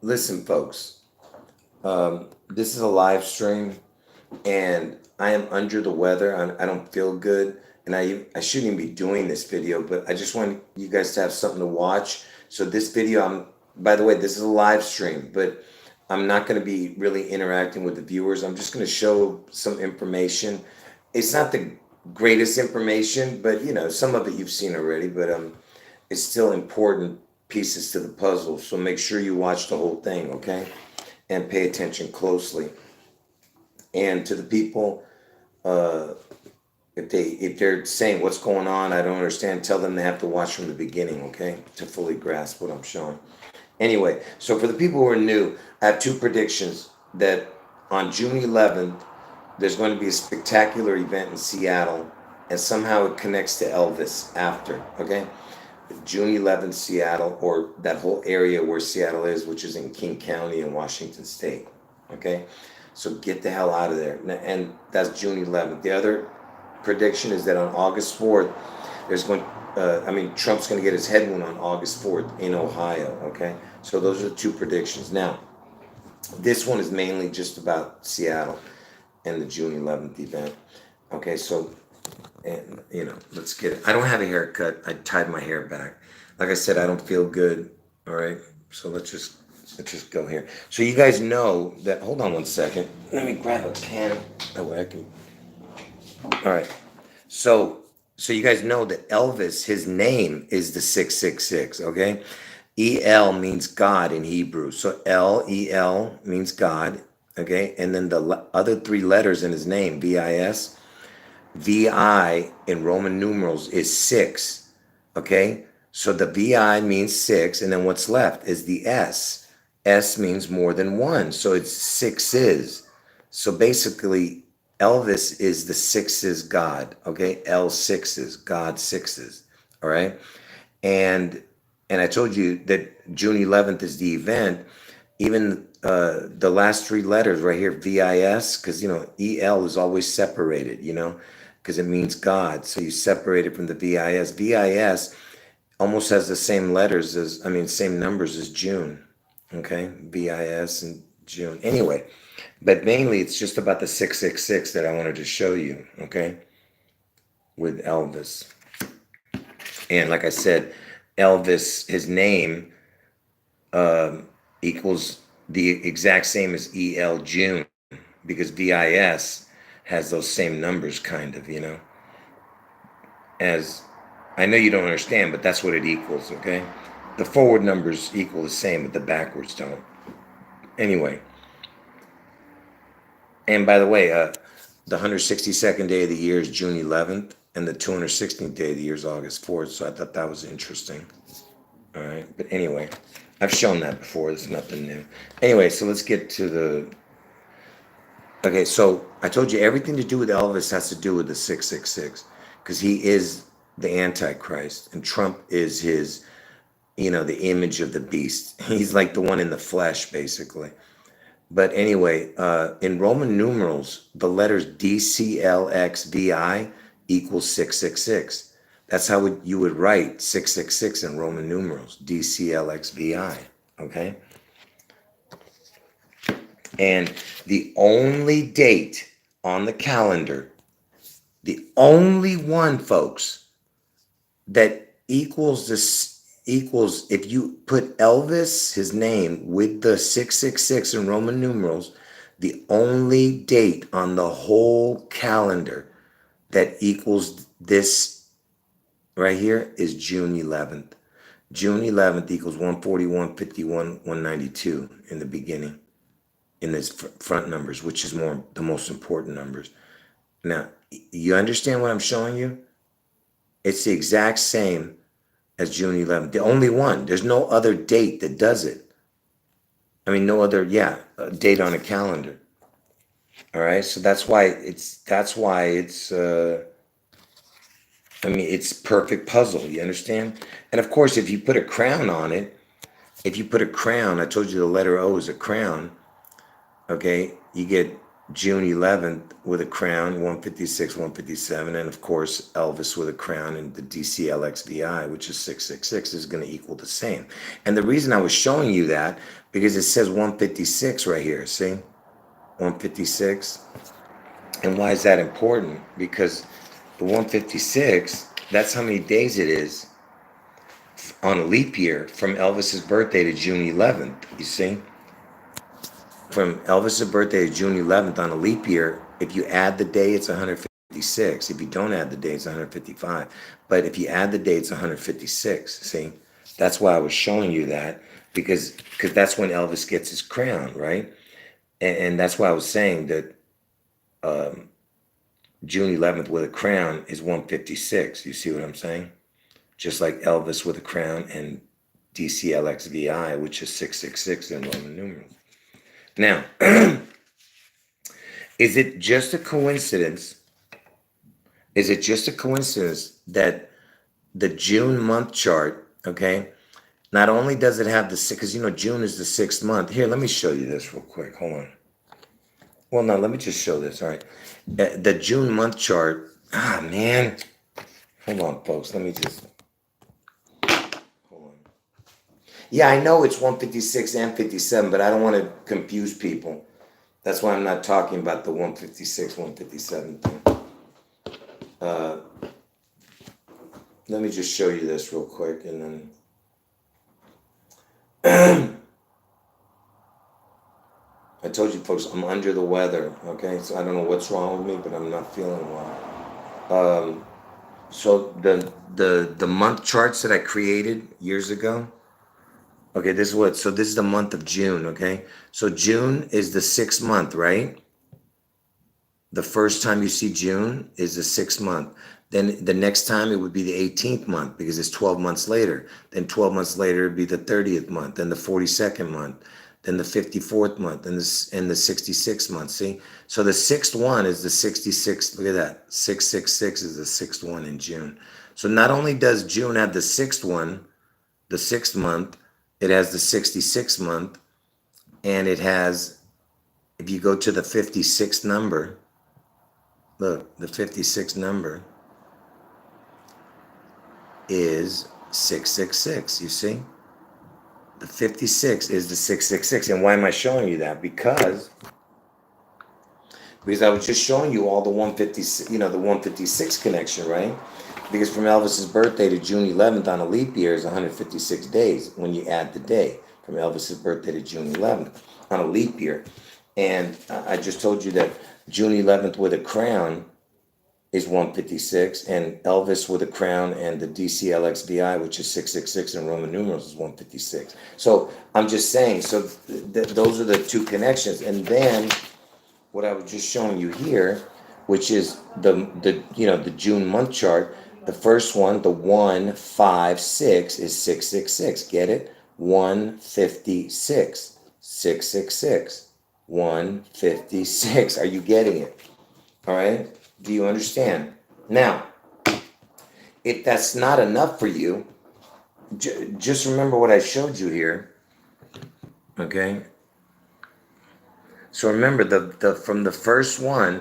Listen, folks, this is a live stream, and I am under the weather. I don't feel good, and I shouldn't even be doing this video, but I just want you guys to have something to watch. So this video, by the way, this is a live stream, but I'm not going to be really interacting with the viewers. I'm just going to show some information. It's not the greatest information, but some of it you've seen already, but it's still important pieces to the puzzle. So make sure you watch the whole thing, okay? And pay attention closely. And to the people, uh, if they're saying what's going on, I don't understand, tell them they have to watch from the beginning, okay? To fully grasp what I'm showing. Anyway, so for the people who are new, I have two predictions that on June 11th, there's going to be a spectacular event in Seattle, and somehow it connects to Elvis after, okay? June 11th, Seattle, or that whole area where Seattle is, which is in King County in Washington State, okay? So get the hell out of there. And that's June 11th. The other prediction is that on August 4th, there's going, Trump's going to get his head wound on August 4th in Ohio, okay? So those are the two predictions. Now, this one is mainly just about Seattle and the June 11th event. Okay, so, and let's get it. I don't have a haircut. I tied my hair back. Like I said, I don't feel good. All right, so let's just go here. So you guys know that. Hold on one second. Let me grab a pen. That way I can. All right. So you guys know that Elvis, his name is the 666. Okay, El means God in Hebrew. So El means God. Okay, and then the other three letters in his name, VIS, VI in Roman numerals is six. Okay, so the VI means six, and then what's left is the S. S means more than one, so it's sixes. So basically, Elvis is the sixes God. Okay, L sixes, God sixes. All right, and and I told you that June 11th is the event. Even the last three letters right here, VIS, because EL is always separated, because it means God. So you separate it from the VIS. VIS almost has the same letters as, same numbers as June. Okay, VIS and June. Anyway, but mainly it's just about the 666 that I wanted to show you. Okay, with Elvis. And like I said, Elvis, his name equals the exact same as EL June, because VIS has those same numbers, kind of, as I know you don't understand, but that's what it equals, okay? The forward numbers equal the same, but the backwards don't. Anyway, and by the way, the 162nd day of the year is June 11th, and the 216th day of the year is August 4th, so I thought that was interesting. All right, but anyway, I've shown that before. It's nothing new. Anyway, so let's get to the. Okay, so I told you everything to do with Elvis has to do with the 666, because he is the Antichrist, and Trump is his, the image of the beast. He's like the one in the flesh, basically. But anyway, in Roman numerals, the letters DCLXVI equals 666. That's how you would write 666 in Roman numerals, DCLXVI. Okay? And the only date on the calendar, the only one, folks, that equals if you put Elvis, his name, with the 666 in Roman numerals, the only date on the whole calendar that equals this right here is June 11th. June 11th equals 141, 51, 192 in the beginning, in his front numbers, which is the most important numbers. Now, you understand what I'm showing you? It's the exact same as June 11th. The only one. There's no other date that does it. No other, date on a calendar. All right, so that's why it's perfect puzzle. You understand? And of course, if you put a crown on it, I told you the letter O is a crown. Okay, you get June 11th with a crown, 156, 157, and of course Elvis with a crown, and the DCLXVI, which is 666, is going to equal the same. And the reason I was showing you that, because it says 156 right here, see? 156. And why is that important? Because the 156, that's how many days it is on a leap year from Elvis's birthday to June 11th, you see? From Elvis's birthday to June 11th on a leap year, if you add the day, it's 156. If you don't add the day, it's 155. But if you add the day, it's 156. See, that's why I was showing you that, because that's when Elvis gets his crown, right? And that's why I was saying that June 11th with a crown is 156. You see what I'm saying? Just like Elvis with a crown and DCLXVI, which is 666 in Roman numerals. Now, is it just a coincidence? Is it just a coincidence that the June month chart, okay, not only does it have the, because you know June is the 6th month. Here, let me show you this real quick. Hold on. Well, no, let me just show this. All right. The June month chart. Ah, man. Hold on, folks. Let me just. Hold on. Yeah, I know it's 156 and 57, but I don't want to confuse people. That's why I'm not talking about the 156, 157 thing. Let me just show you this real quick, and then I told you folks I'm under the weather. Okay, so I don't know what's wrong with me, but I'm not feeling well. So the month charts that I created years ago. Okay, this is what. So this is the month of June. Okay, so June is the 6th month, right? The first time you see June is the 6th month. Then the next time it would be the 18th month because it's 12 months later. Then 12 months later it'd be the 30th month. Then the 42nd month. Then the 54th month. And the 66th month. See? So the 6th one is the 66th. Look at that. 666 is the 6th one in June. So not only does June have the 6th one, the 6th month, it has the 66th month. And it has, if you go to the 56th number, look, the 56th number is 666, you see? The 56 is the 666. And why am I showing you that? Because I was just showing you all the 156, the 156 connection, right? Because from Elvis's birthday to June 11th on a leap year is 156 days when you add the day from Elvis's birthday to June 11th on a leap year. And I just told you that June 11th with a crown is 156, and Elvis with a crown and the DCLXVI, which is 666 in Roman numerals, is 156. So I'm just saying, so those are the two connections. And then what I was just showing you here, which is the June month chart, the first one, the 156 is 666. Get it? 156, 666, 156. Are you getting it? All right. Do you understand? Now, if that's not enough for you, just remember what I showed you here. Okay. So remember from the first one,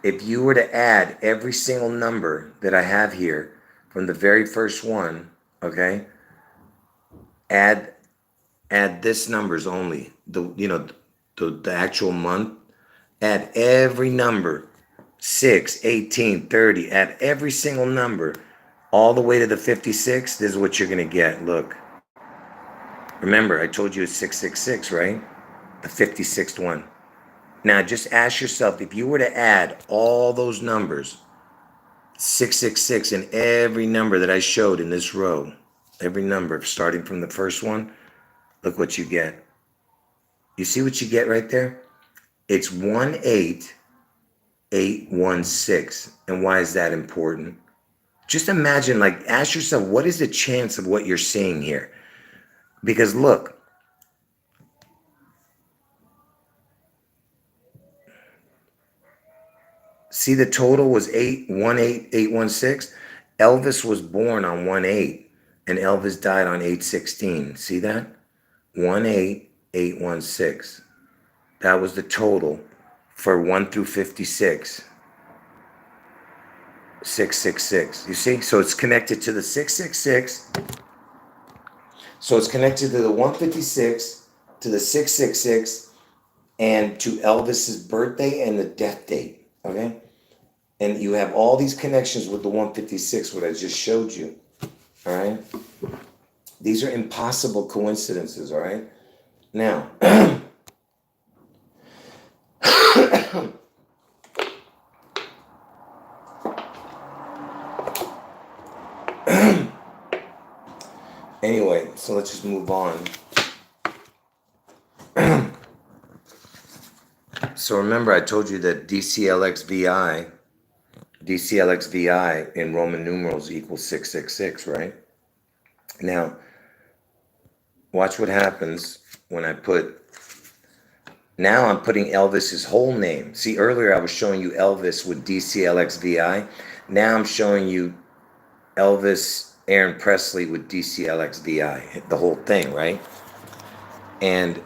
if you were to add every single number that I have here from the very first one, okay, add this numbers only, the actual month, add every number, 6, 18, 30, add every single number all the way to the 56. This is what you're going to get. Look. Remember, I told you it's 666, right? The 56th one. Now, just ask yourself, if you were to add all those numbers, 666, and every number that I showed in this row, every number starting from the first one, look what you get. You see what you get right there? It's 18816. And why is that important? Just imagine, ask yourself, what is the chance of what you're seeing here? Because look, see, the total was 18816. Elvis was born on 1/8, and Elvis died on 8/16. See that? 18816. That was the total for 1 through 56. 666. You see? So it's connected to the 666. So it's connected to the 156, to the 666, and to Elvis's birthday and the death date. Okay? And you have all these connections with the 156, what I just showed you. All right? These are impossible coincidences, all right? Now, anyway, so let's just move on. So remember, I told you that DCLXVI in Roman numerals equals 666, right? Now, watch what happens when I put, now I'm putting Elvis's whole name. See, earlier I was showing you Elvis with DCLXVI. Now I'm showing you Elvis Aaron Presley with DCLXVI, the whole thing, right? And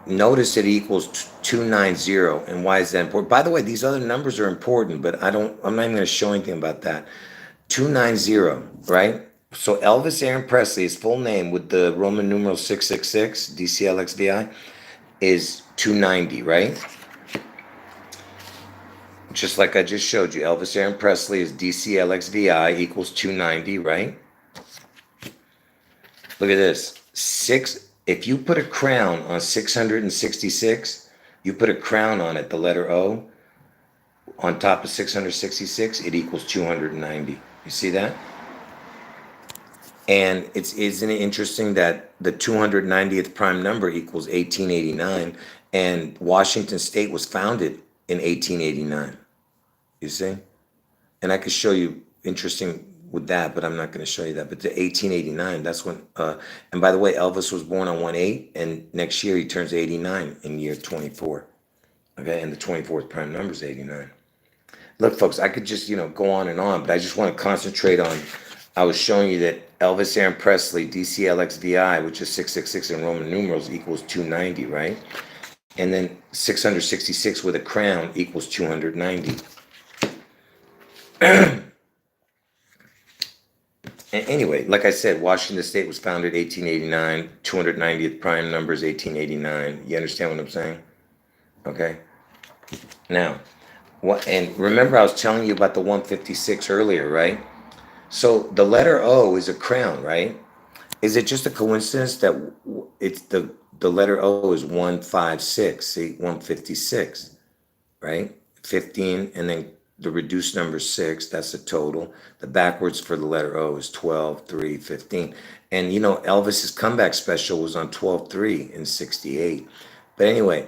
notice it equals 290. And why is that important? By the way, these other numbers are important, but I'm not even going to show anything about that. 290, right? So Elvis Aaron Presley, his full name with the Roman numeral 666, DCLXVI, is 290, right? Just like I just showed you, Elvis Aaron Presley is DCLXVI equals 290, right? Look at this. If you put a crown on 666, you put a crown on it, the letter O, on top of 666, it equals 290. You see that? And isn't it interesting that the 290th prime number equals 1889, and Washington State was founded in 1889. You see? And I could show you interesting with that, but I'm not going to show you that. But the 1889, that's when, and by the way, Elvis was born on 1/8, and next year he turns 89 in year 24. Okay, and the 24th prime number is 89. Look, folks, I could just, go on and on, but I just want to concentrate on, I was showing you that Elvis Aaron Presley, DCLXVI, which is 666 in Roman numerals, equals 290, right? And then 666 with a crown equals 290. Anyway, like I said, Washington State was founded 1889. 290th prime number is 1889. You understand what I'm saying? Okay. Now, and remember I was telling you about the 156 earlier, right? So the letter O is a crown, right? Is it just a coincidence that it's the letter O is 156, see, 156, right? 15, and then the reduced number 6, that's the total. The backwards for the letter O is 12, 3, 15. And Elvis's comeback special was on 12/3 in 68. But anyway,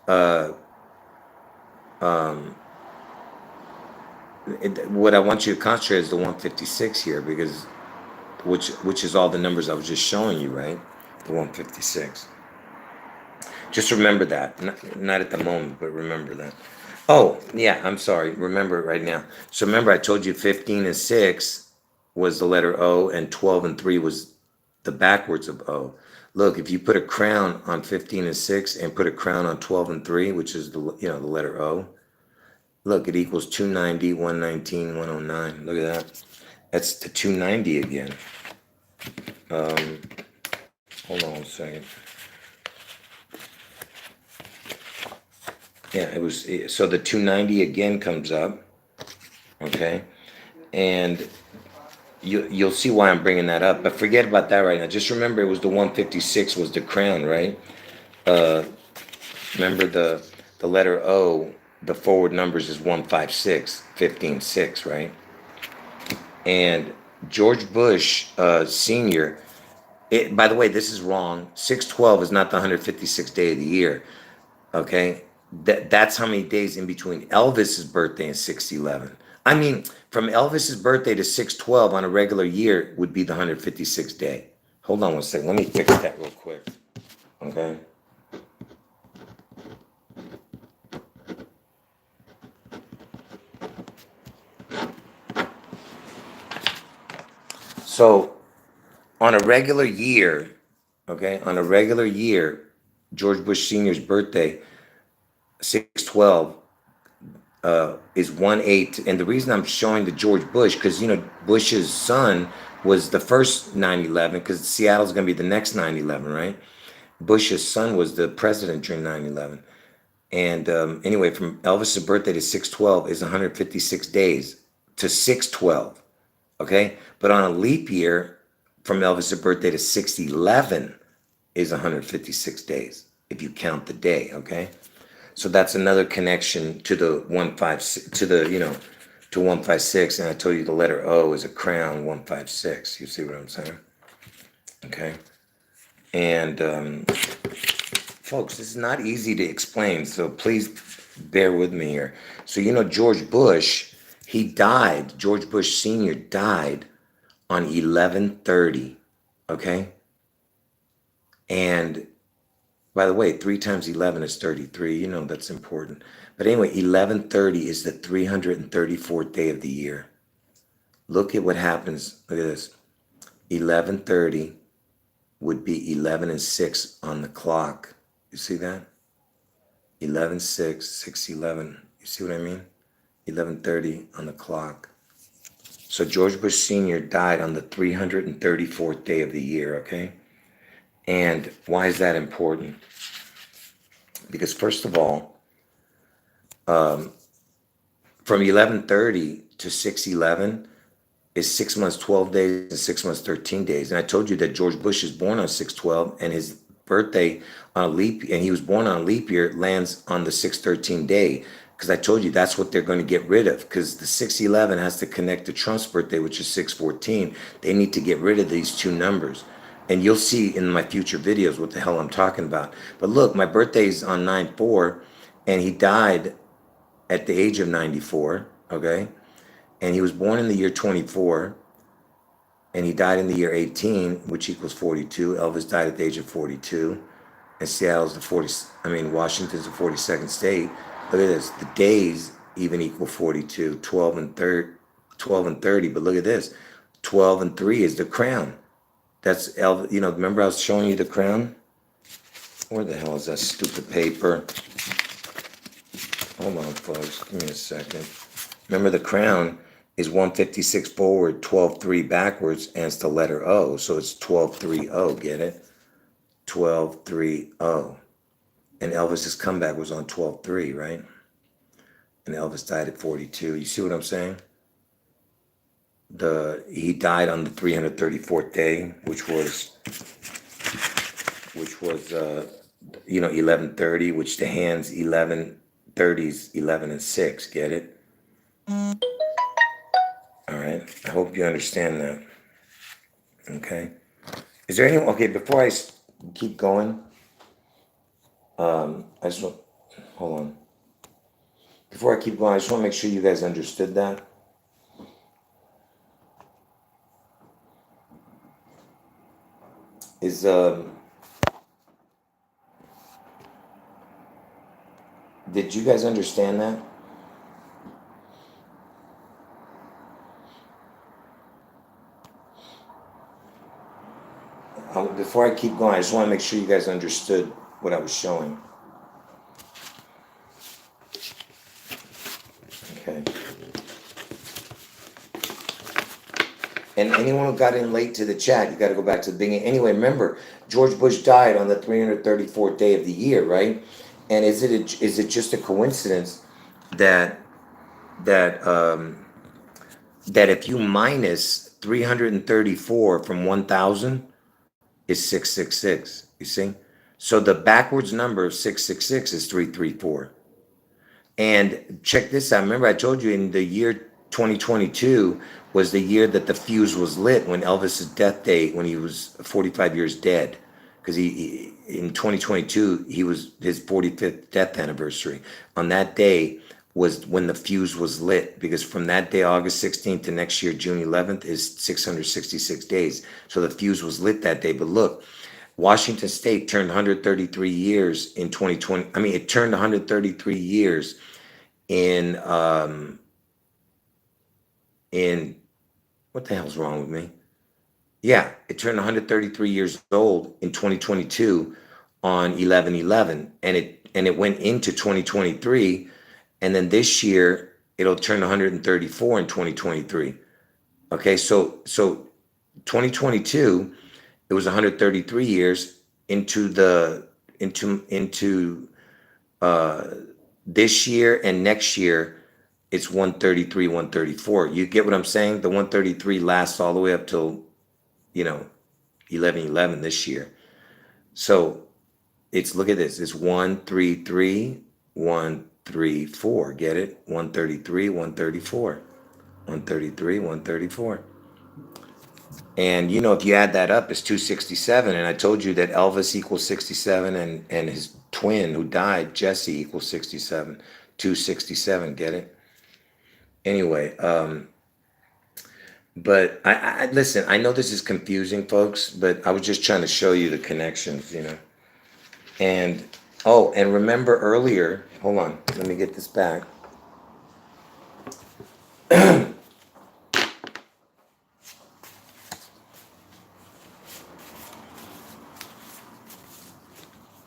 what I want you to concentrate is the 156 here, because which is all the numbers I was just showing you, right? The 156. Just remember that. Not at the moment, but remember that. Oh, yeah, I'm sorry. Remember it right now. So remember I told you 15 and 6 was the letter O, and 12 and 3 was the backwards of O. Look, if you put a crown on 15 and 6 and put a crown on 12 and 3, which is the letter O, look, it equals 290, 119, 109. Look at that. That's the 290 again. Hold on a second. Yeah, so the 290 again comes up, okay? And you'll see why I'm bringing that up, but forget about that right now. Just remember it was the 156 was the crown, right? Remember the letter O, the forward numbers is 156, 15, 6, right? And George Bush Sr., by the way, this is wrong. 6/12 is not the 156th day of the year, okay? That's how many days in between Elvis's birthday and 6/11. I mean, from Elvis's birthday to 6/12 on a regular year would be the 156th day. Hold on one second. Let me fix that real quick. Okay. So on a regular year, okay, George Bush Sr.'s birthday 612 is 1/8. And the reason I'm showing the George Bush, because, you know, Bush's son was the first 9/11, because Seattle's going to be the next 9/11, right? Bush's son was the president during 9/11. And anyway, from Elvis's birthday to 612 is 156 days to 612. Okay. But on a leap year, from Elvis's birthday to 611 is 156 days if you count the day. Okay. So that's another connection to the 156, to the, you know, to 156. And I told you the letter O is a crown, 156. You see what I'm saying? Okay. And folks, this is not easy to explain, so please bear with me here. So, you know, George Bush, he died, George Bush Sr. died on 11/30, okay? And by the way, 3 times 11 is 33. You know that's important. But anyway, 11/30 is the 334th day of the year. Look at what happens. Look at this. 11/30 would be 11 and 6 on the clock. You see that? 11/6, 6/11. You see what I mean? 11/30 on the clock. So George Bush Sr. died on the 334th day of the year, okay? And why is that important? Because first of all, from 11/30 to 6/11 is 6 months, 12 days, and 6 months, 13 days. And I told you that George Bush is born on 6/12, and his birthday on a leap, and he was born on a leap year, lands on the 6/13 day. Because I told you that's what they're going to get rid of. Because the 6/11 has to connect to Trump's birthday, which is 6/14. They need to get rid of these two numbers. And you'll see in my future videos what the hell I'm talking about. But look, my birthday's on 9/4, and he died at the age of 94, okay? And he was born in the year 24, and he died in the year 18, which equals 42. Elvis died at the age of 42, and Seattle's Washington's the 42nd state. Look at this. The days even equal 42, 12 and 30. But look at this. 12 and 3 is the crown. That's Elvis. You know, remember I was showing you the crown? Where the hell is that stupid paper? Hold on, folks. Give me a second. Remember, the crown is 156 forward, 12/3 backwards, and it's the letter O. So it's 12/3-0. Get it? 12/3-0. And Elvis's comeback was on 12/3, right? And Elvis died at 42. You see what I'm saying? He died on the 334th day, which was 11/30, which the hands 11/30s 11 and 6. Get it? All right. I hope you understand that. Okay. Is there anyone? Okay. Before I keep going, I just want, hold on. Before I keep going, I just want to make sure you guys understood that. Did you guys understand that? Before I keep going, I just want to make sure you guys understood what I was showing. Okay. And anyone who got in late to the chat, you got to go back to the beginning. Anyway, remember, George Bush died on the 334th day of the year, right? And is it just a coincidence that if you minus 334 from 1,000 is 666? You see? So the backwards number of 666 is 334. And check this out. Remember, I told you in the year 2022 was the year that the fuse was lit, when Elvis's death date, when he was 45 years dead. Because he in 2022, he was his 45th death anniversary. On that day was when the fuse was lit, because from that day, August 16th to next year, June 11th, is 666 days. So the fuse was lit that day. But look, Washington State turned 133 years in 2020. I mean, it turned 133 years in what the hell's wrong with me? Yeah, it turned 133 years old in 2022 on 11/11, and and it went into 2023, and then this year it'll turn 134 in 2023. Okay, so 2022 it was 133 years into this year, and next year it's 133, 134. You get what I'm saying? The 133 lasts all the way up till 11/11 this year. So it's, look at this, it's 133, 134. Get it? 133, 134. 133, 134. And if you add that up, it's 267. And I told you that Elvis equals 67, and his twin who died, Jesse, equals 67. 267, get it? Anyway, but I listen, I know this is confusing, folks, but I was just trying to show you the connections, And and remember earlier, hold on, let me get this back.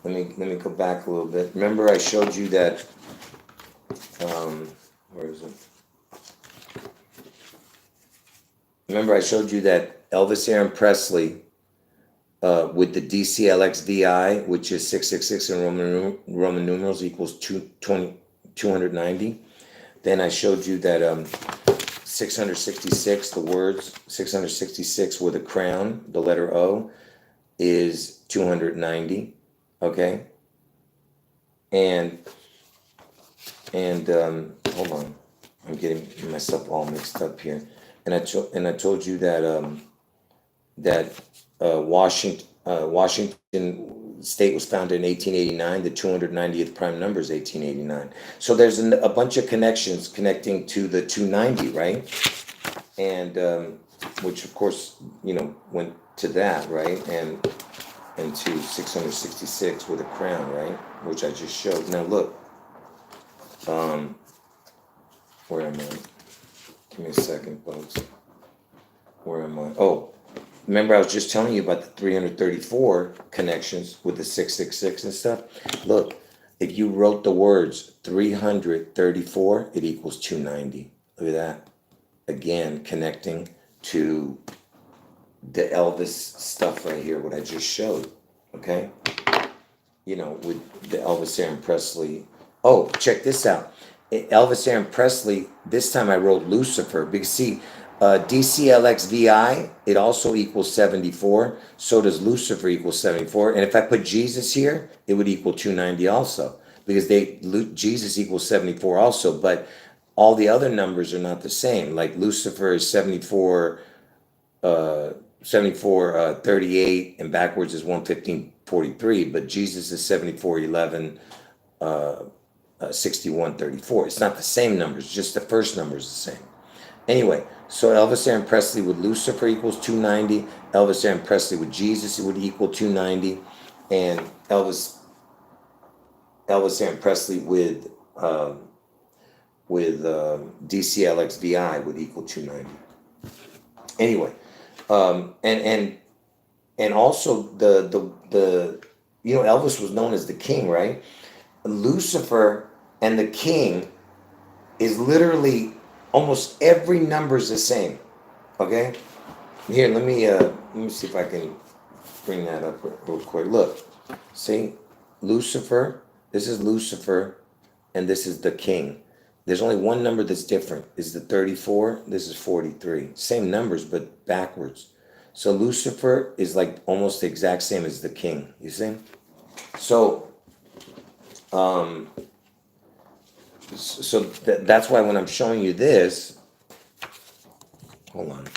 Let me go back a little bit. Remember I showed you that, where is it? Remember I showed you that Elvis Aaron Presley, with the DCLXVI, which is 666 in Roman numerals, equals 290. Then I showed you that 666, the words 666 with a crown, the letter O, is 290. Okay, and hold on, I'm getting myself all mixed up here. And I told you that Washington State was founded in 1889. The 290th prime number is 1889. So there's a bunch of connections connecting to the 290, right? And which of course went to that, right? And to 666 with a crown, right? Which I just showed. Now look, where am I? Give me a second, folks. Where am I? Oh, remember I was just telling you about the 334 connections with the 666 and stuff? Look, if you wrote the words 334, it equals 290. Look at that. Again, connecting to the Elvis stuff right here, what I just showed, okay? With the Elvis Aaron Presley. Oh, check this out. Elvis Aaron Presley, this time I wrote Lucifer, because see, DCLXVI, it also equals 74. So does Lucifer equal 74. And if I put Jesus here, it would equal 290 also, because Jesus equals 74 also, but all the other numbers are not the same. Like Lucifer is 74, 38, and backwards is 115:43, but Jesus is 74:11, 61:34. It's not the same numbers, just the first number is the same. Anyway, so Elvis Aaron Presley with Lucifer equals 290. Elvis Aaron Presley with Jesus, it would equal 290. And Elvis Aaron Presley with DCLXVI would equal 290. Anyway, and also the Elvis was known as the king, right? Lucifer and the king is literally almost every number is the same. Okay, here let me see if I can bring that up real quick. Look, see, Lucifer. This is Lucifer, and this is the king. There's only one number that's different. Is the 34. This is 43. Same numbers, but backwards. So Lucifer is like almost the exact same as the king. You see? So, that's why when I'm showing you this, hold on.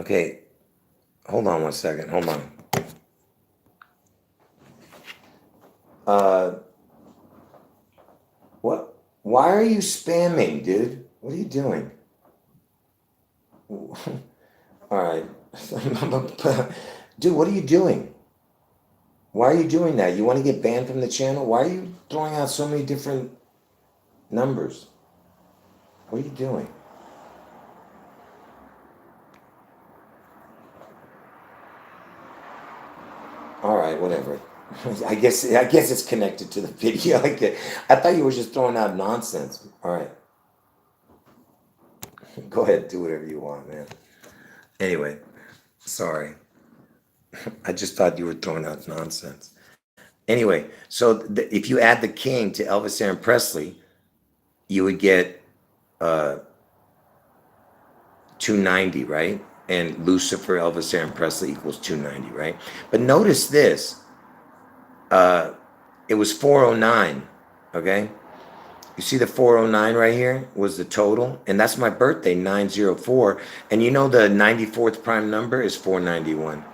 Okay, hold on one second. Hold on. What? Why are you spamming, dude? What are you doing? All right. Dude, what are you doing? Why are you doing that? You want to get banned from the channel? Why are you throwing out so many different numbers? What are you doing? All right, whatever. I guess it's connected to the video. I thought you were just throwing out nonsense. All right, go ahead, do whatever you want, man. Anyway, sorry. I just thought you were throwing out nonsense. Anyway, so if you add the king to Elvis Aaron Presley, you would get 290, right? And Lucifer, Elvis Aaron Presley equals 290, right? But notice this. It was 409, okay? You see the 409 right here was the total, and that's my birthday, 904. And you know the 94th prime number is 491.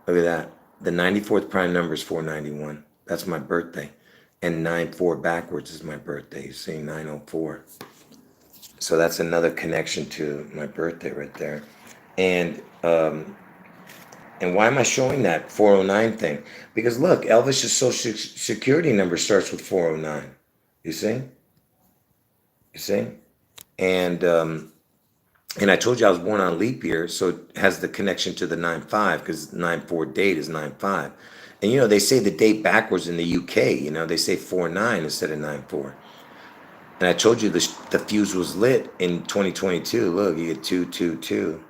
Look at that. The 94th prime number is 491. That's my birthday. And 94 backwards is my birthday. You see 904. So that's another connection to my birthday right there. And why am I showing that 409 thing? Because look, Elvis's social security number starts with 409. You see? You see? And I told you I was born on leap year, so it has the connection to the 9-5 because 9-4 date is 9-5. And you know, they say the date backwards in the UK, you know, they say 4-9 instead of 9-4. And I told you the fuse was lit in 2022. Look, you get 222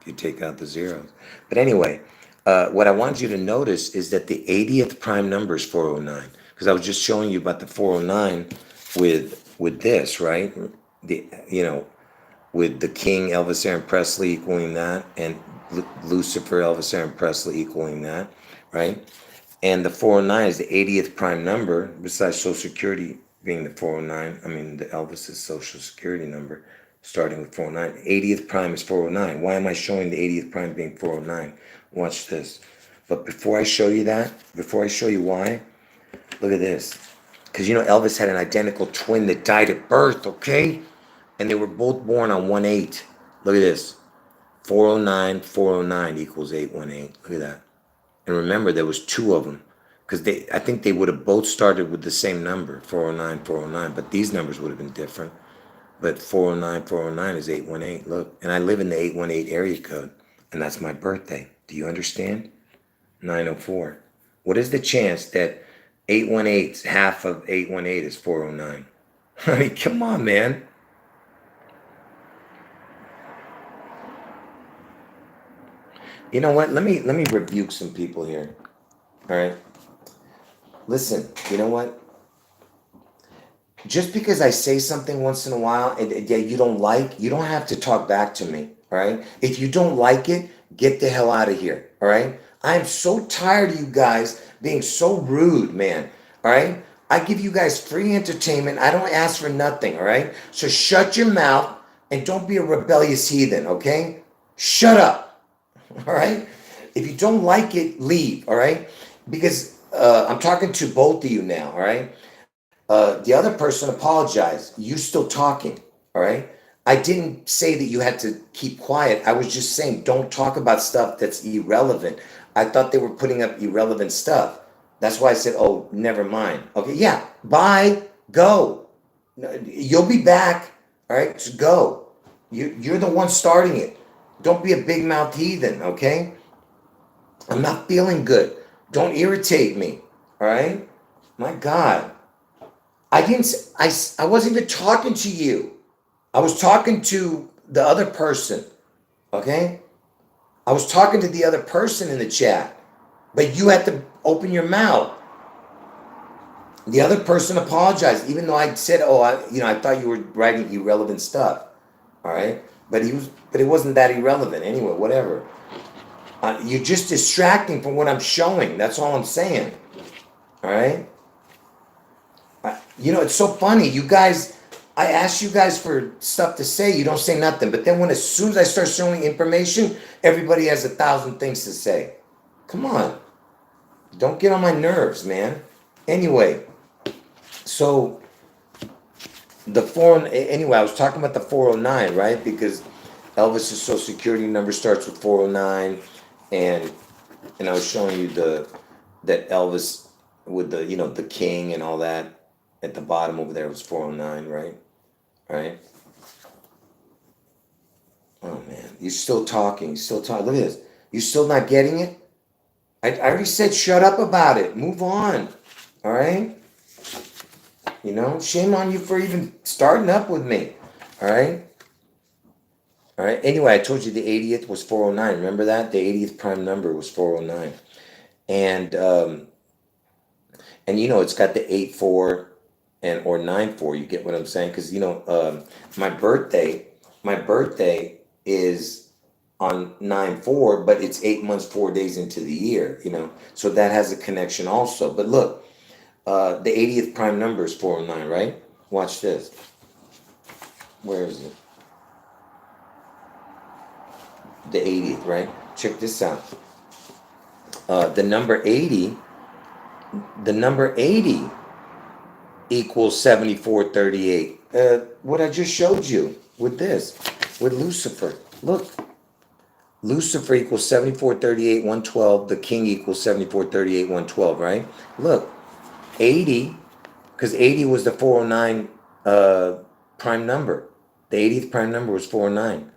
if you take out the zeros. But anyway, what I wanted you to notice is that the 80th prime number is 409. Because I was just showing you about the 409 with this, right? With the King, Elvis Aaron Presley equaling that, and Lucifer, Elvis Aaron Presley equaling that, right? And the 409 is the 80th prime number, besides Social Security being the 409. I mean, the Elvis's Social Security number, starting with 409. 80th prime is 409. Why am I showing the 80th prime being 409? Watch this. But before I show you that, before I show you why, look at this. Because you know Elvis had an identical twin that died at birth, okay? And they were both born on 1-8. Look at this. 409 equals 818. Look at that. And remember, there was two of them. Because I think they would have both started with the same number, 409. But these numbers would have been different. But 409 is 818. Look, and I live in the 818 area code. And that's my birthday. Do you understand? 904. What is the chance that 818's half of 818 is 409? I mean, come on, man. You know what? Let me rebuke some people here. All right. Listen, you know what? Just because I say something once in a while and you don't like, you don't have to talk back to me. All right. If you don't like it, get the hell out of here. All right. I am so tired of you guys being so rude, man. All right. I give you guys free entertainment. I don't ask for nothing. All right. So shut your mouth and don't be a rebellious heathen. Okay. Shut up. All right. If you don't like it, leave. All right. Because I'm talking to both of you now. All right. The other person apologized. You still talking, all right? I didn't say that you had to keep quiet. I was just saying don't talk about stuff that's irrelevant. I thought they were putting up irrelevant stuff. That's why I said, oh, never mind. Okay, yeah, bye, go. You'll be back, all right? So go. You're the one starting it. Don't be a big mouth heathen, okay? I'm not feeling good. Don't irritate me, all right? My God. I wasn't even talking to you. I was talking to the other person, okay? I was talking to the other person in the chat, but you had to open your mouth. The other person apologized, even though I said, "Oh, I thought you were writing irrelevant stuff." All right, but it wasn't that irrelevant anyway. Whatever. You're just distracting from what I'm showing. That's all I'm saying. All right. It's so funny. You guys, I ask you guys for stuff to say. You don't say nothing. But then as soon as I start showing information, everybody has 1,000 things to say. Come on. Don't get on my nerves, man. Anyway, so anyway, I was talking about the 409, right? Because Elvis's social security number starts with 409. And I was showing you that Elvis with the king and all that. At the bottom over there was 409, right? Right? Oh man, you're still talking. Look at this. You still not getting it? I already said shut up about it. Move on. All right? You know, shame on you for even starting up with me. All right? All right. Anyway, I told you the 80th was 409. Remember that? The 80th prime number was 409. And you know, it's got the 8-4 and or 9-4. You get what I'm saying? Because you know, my birthday is on 9-4, but it's 8 months, 4 days into the year, you know. So that has a connection also. But look, the 80th prime number is 409, right? Watch this. Where is it? The 80th, right? Check this out. The number 80 equals 7438. What I just showed you with this, with Lucifer. Look, Lucifer equals 7438, 112. The king equals 7438, 112, right? Look, 80, because 80 was the 409 prime number. The 80th prime number was 409.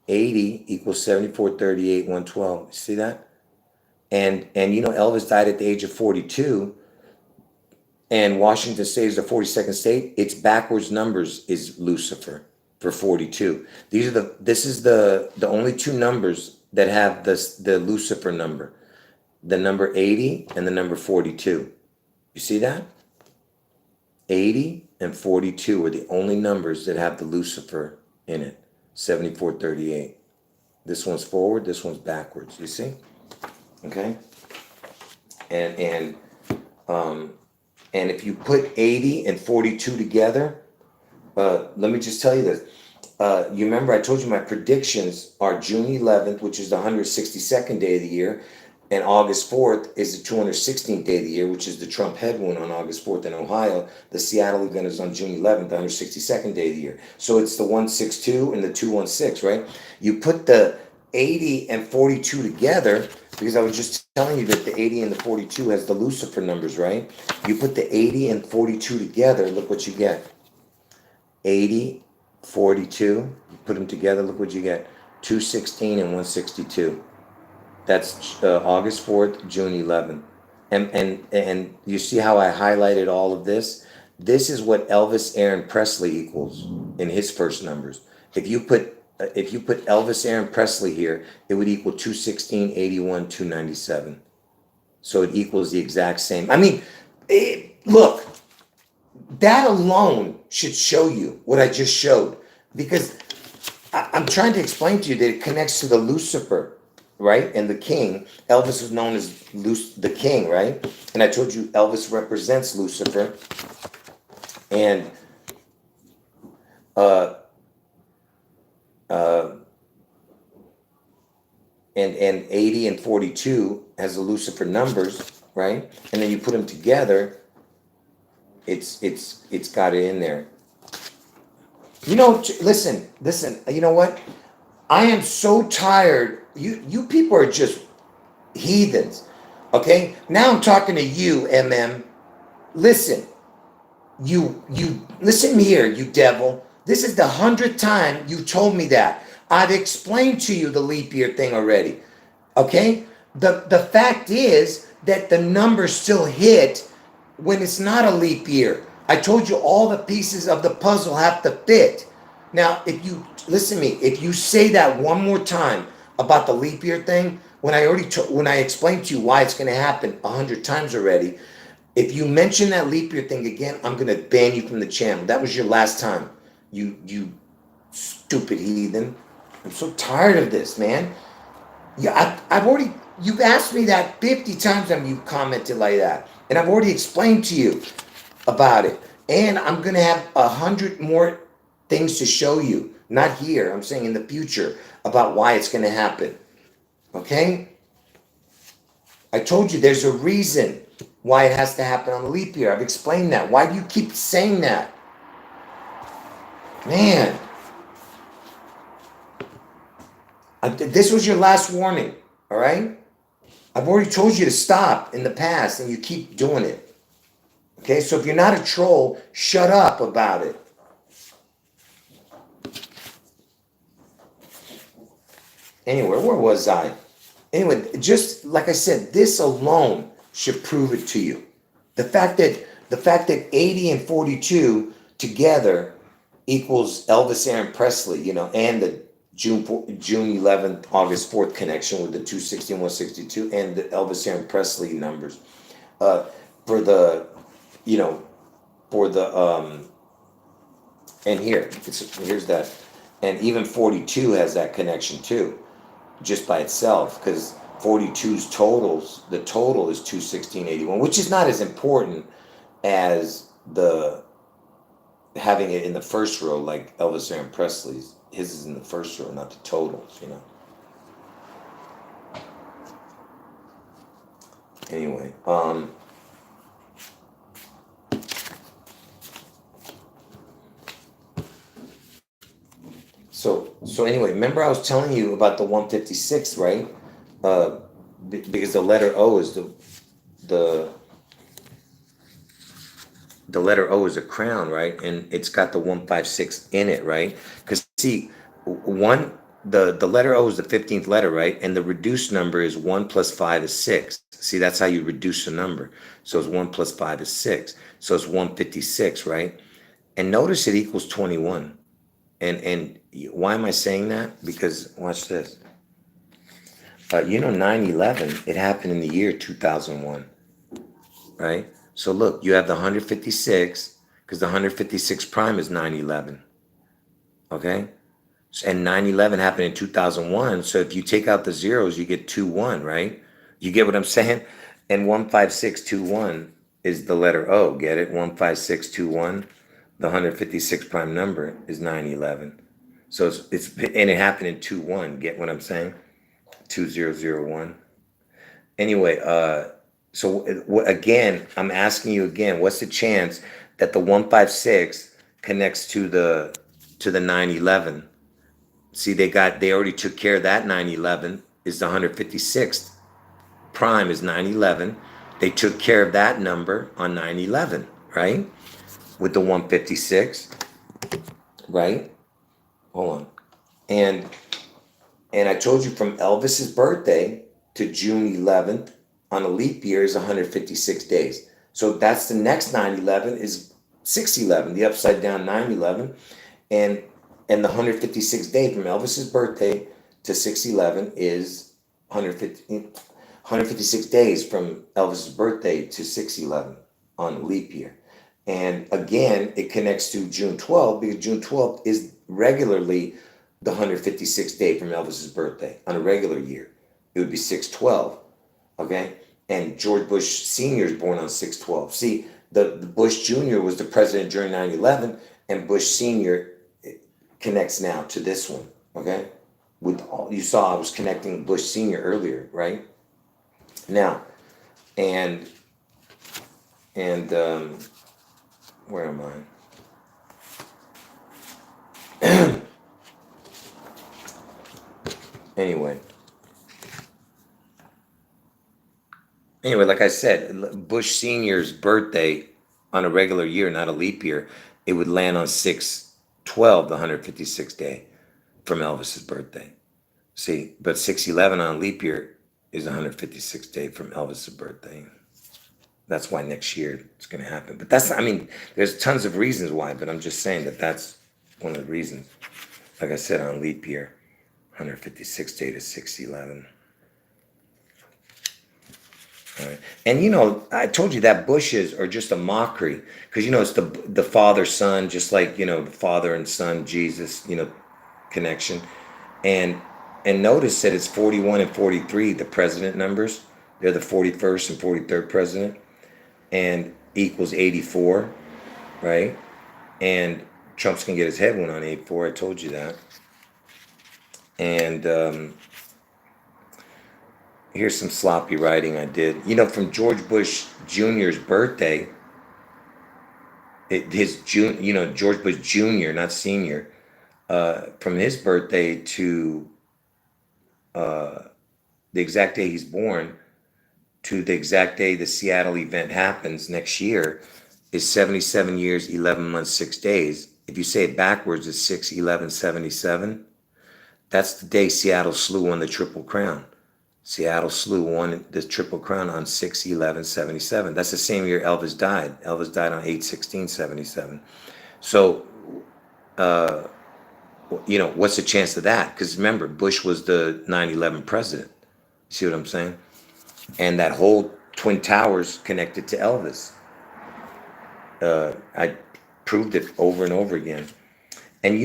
80 equals 7438, 112. See that? And you know, Elvis died at the age of 42, and Washington State is the 42nd state. Its backwards numbers is Lucifer for 42. This is the only two numbers that have the Lucifer number. The number 80 and the number 42. You see that? 80 and 42 are the only numbers that have the Lucifer in it. 7438. This one's forward, this one's backwards. You see? Okay? And if you put 80 and 42 together, let me just tell you this. You remember I told you my predictions are June 11th, which is the 162nd day of the year, and August 4th is the 216th day of the year, which is the Trump head wound on August 4th in Ohio. The Seattle event is on June 11th, the 162nd day of the year. So it's the 162 and the 216, right? You put the 80 and 42 together, because I was just telling you that the 80 and the 42 has the Lucifer numbers, right? You put the 80 and 42 together, look what you get. 80, 42, you put them together, look what you get. 216 and 162. That's August 4th, June 11th. And you see how I highlighted all of this? This is what Elvis Aaron Presley equals in his first numbers. If you put Elvis Aaron Presley here, it would equal 216, 81, 297. So it equals the exact same. I mean, look, that alone should show you what I just showed, because I'm trying to explain to you that it connects to the Lucifer, right? And the king. Elvis was known as the king, right? And I told you Elvis represents Lucifer. And and 80 and 42 has the Lucifer numbers, right? And then you put them together, it's got it in there. You know, listen, you know what? I am so tired. You people are just heathens. Okay? Now I'm talking to you, MM. Listen. You listen here, you devil. This is the 100th time you told me that. I've explained to you the leap year thing already. Okay? The fact is that the numbers still hit when it's not a leap year. I told you all the pieces of the puzzle have to fit. Now, if you listen to me, if you say that one more time about the leap year thing, when I explained to you why it's going to happen 100 times already, if you mention that leap year thing again, I'm going to ban you from the channel. That was your last time. You stupid heathen. I'm so tired of this, man. Yeah, you've asked me that 50 times and you've commented like that. And I've already explained to you about it. And I'm going to have 100 more things to show you. Not here, I'm saying in the future, about why it's going to happen. Okay? I told you there's a reason why it has to happen on the leap year. I've explained that. Why do you keep saying that? Man. This was your last warning, all right? I've already told you to stop in the past, and you keep doing it. Okay, so if you're not a troll, shut up about it. Anyway, where was I? Anyway, just like I said, this alone should prove it to you. The fact that 80 and 42 together equals Elvis Aaron Presley, and the June 11th, August 4th connection with the 260 and 162 and the Elvis Aaron Presley numbers. Uh, for the, you know, for the and here's that, and even 42 has that connection too, just by itself, because 42's total is 216.81, which is not as important as the having it in the first row like Elvis Aaron Presley's. His is in the first row, not the totals. Anyway, so anyway, remember I was telling you about the 156, right? Because the letter O is the the letter O is a crown, right? And it's got the 156 in it, right? Because see, the letter O is the 15th letter, right? And the reduced number is 1 plus 5 is 6. See, that's how you reduce a number. So it's 1 plus 5 is 6. So it's 156, right? And notice it equals 21. And why am I saying that? Because watch this. 9/11, it happened in the year 2001, right? So look, you have the 156, because the 156 prime is 9/11, okay? And 9/11 happened in 2001, so if you take out the zeros, you get 2-1, right? You get what I'm saying? And 15621 is the letter O, get it? 15621, the 156 prime number is 9/11. So and it happened in 2-1, get what I'm saying? 2001. Anyway, so again, I'm asking you again, what's the chance that the 156 connects to the 9/11? See, they already took care of that. 9/11 is the 156th prime is 9/11. They took care of that number on 9/11, right? With the 156, right? Hold on. And I told you from Elvis's birthday to June 11th on a leap year is 156 days. So that's the next 9/11 is 6/11, the upside down 9/11. And the 156th day from Elvis's birthday to 6/11 is 156 days from Elvis's birthday to 6/11 on a leap year. And again, it connects to June 12th because June 12th is regularly the 156th day from Elvis's birthday. On a regular year, it would be 6/12, okay? And George Bush Sr. is born on 6/12. See, the Bush Jr. was the president during 9/11, and Bush Sr. connects now to this one, okay? You saw I was connecting Bush Sr. earlier, right? Now, and where am I? Anyway, like I said, Bush Sr.'s birthday on a regular year, not a leap year, it would land on 6/12, the 156th day from Elvis's birthday. See, but 6/11 on a leap year is 156th day from Elvis's birthday. That's why next year it's going to happen. But there's tons of reasons why, but I'm just saying that's one of the reasons. Like I said, on leap year, 156th day to 6/11. All right. And I told you that bushes are just a mockery because it's the father son, just like the father and son Jesus connection, and notice that it's 41 and 43, the president numbers. They're the 41st and 43rd president, and equals 84, right? And Trump's gonna get his head went on 84. I told you that. And here's some sloppy writing I did. From George Bush Jr.'s birthday, George Bush Jr., not senior, from his birthday to the exact day he's born to the exact day the Seattle event happens next year is 77 years, 11 months, 6 days. If you say it backwards, it's 6/11/77. That's the day Seattle slew won the Triple Crown. Seattle Slew won the Triple Crown on 6/11/77. That's the same year Elvis died. Elvis died on 8/16/77. So, what's the chance of that? Because remember, Bush was the 9/11 president. See what I'm saying? And that whole Twin Towers connected to Elvis. I proved it over and over again. And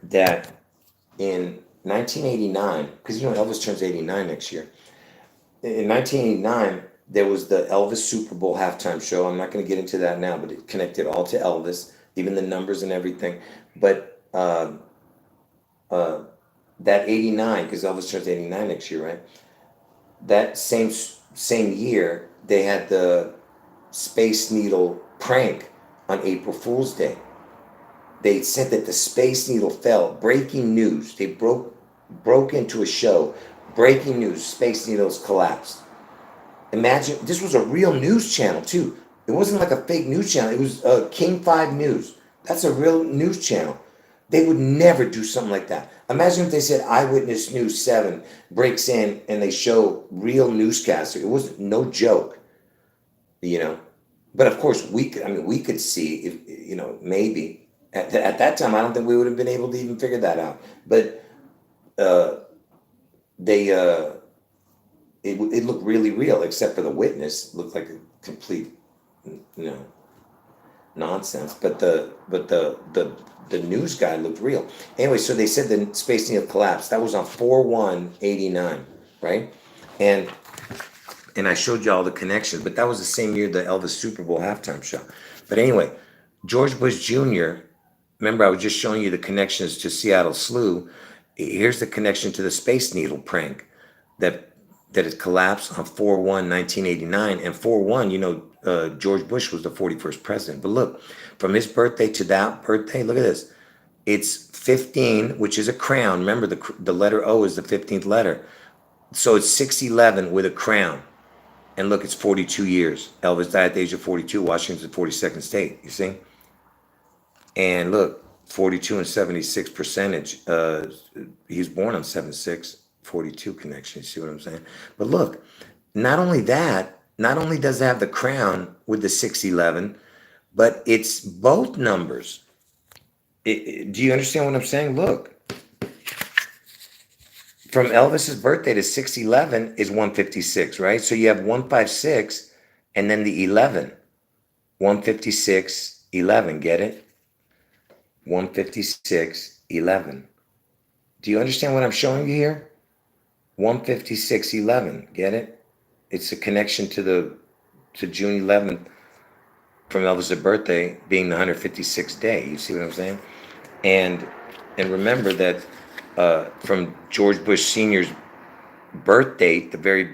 that in 1989, because Elvis turns 89 next year. In 1989, there was the Elvis Super Bowl halftime show. I'm not going to get into that now, but it connected all to Elvis, even the numbers and everything. But that 89, because Elvis turns 89 next year, right? That same year, they had the Space Needle prank on April Fool's Day. They said that the Space Needle fell. Breaking news. They broke into a show. Breaking news. Space Needles collapsed. Imagine, this was a real news channel too. It wasn't like a fake news channel. It was King 5 News. That's a real news channel. They would never do something like that. Imagine if they said Eyewitness News 7 breaks in and they show real newscaster. It was no joke, But of course, we could see if, maybe. At that time, I don't think we would have been able to even figure that out. But it looked really real, except for the witness. It looked like a complete, nonsense. But the news guy looked real. Anyway, so they said the Space Needle collapsed. That was on 4/1/89, right? And I showed you all the connections. But that was the same year the Elvis Super Bowl halftime show. But anyway, George Bush Jr. Remember, I was just showing you the connections to Seattle Slew. Here's the connection to the Space Needle prank that it collapsed on 4/1/1989. And 4/1, George Bush was the 41st president. But look, from his birthday to that birthday, look at this. It's 15, which is a crown. Remember, the letter O is the 15th letter. So it's 6/11 with a crown. And look, it's 42 years. Elvis died at the age of 42. Washington's the 42nd state, you see? And look, 42 and 76 percentage. He was born on 7/6, 42 connection. You see what I'm saying? But look, not only does it have the crown with the 6/11, but it's both numbers. Do you understand what I'm saying? Look, from Elvis's birthday to 6/11 is 156, right? So you have 156 and then the 11. 156/11, get it? 156/11. Do you understand what I'm showing you here? 156/11, get it? It's a connection to June 11th from Elvis' birthday being the 156th day. You see what I'm saying? And remember that from George Bush Sr.'s birth date, the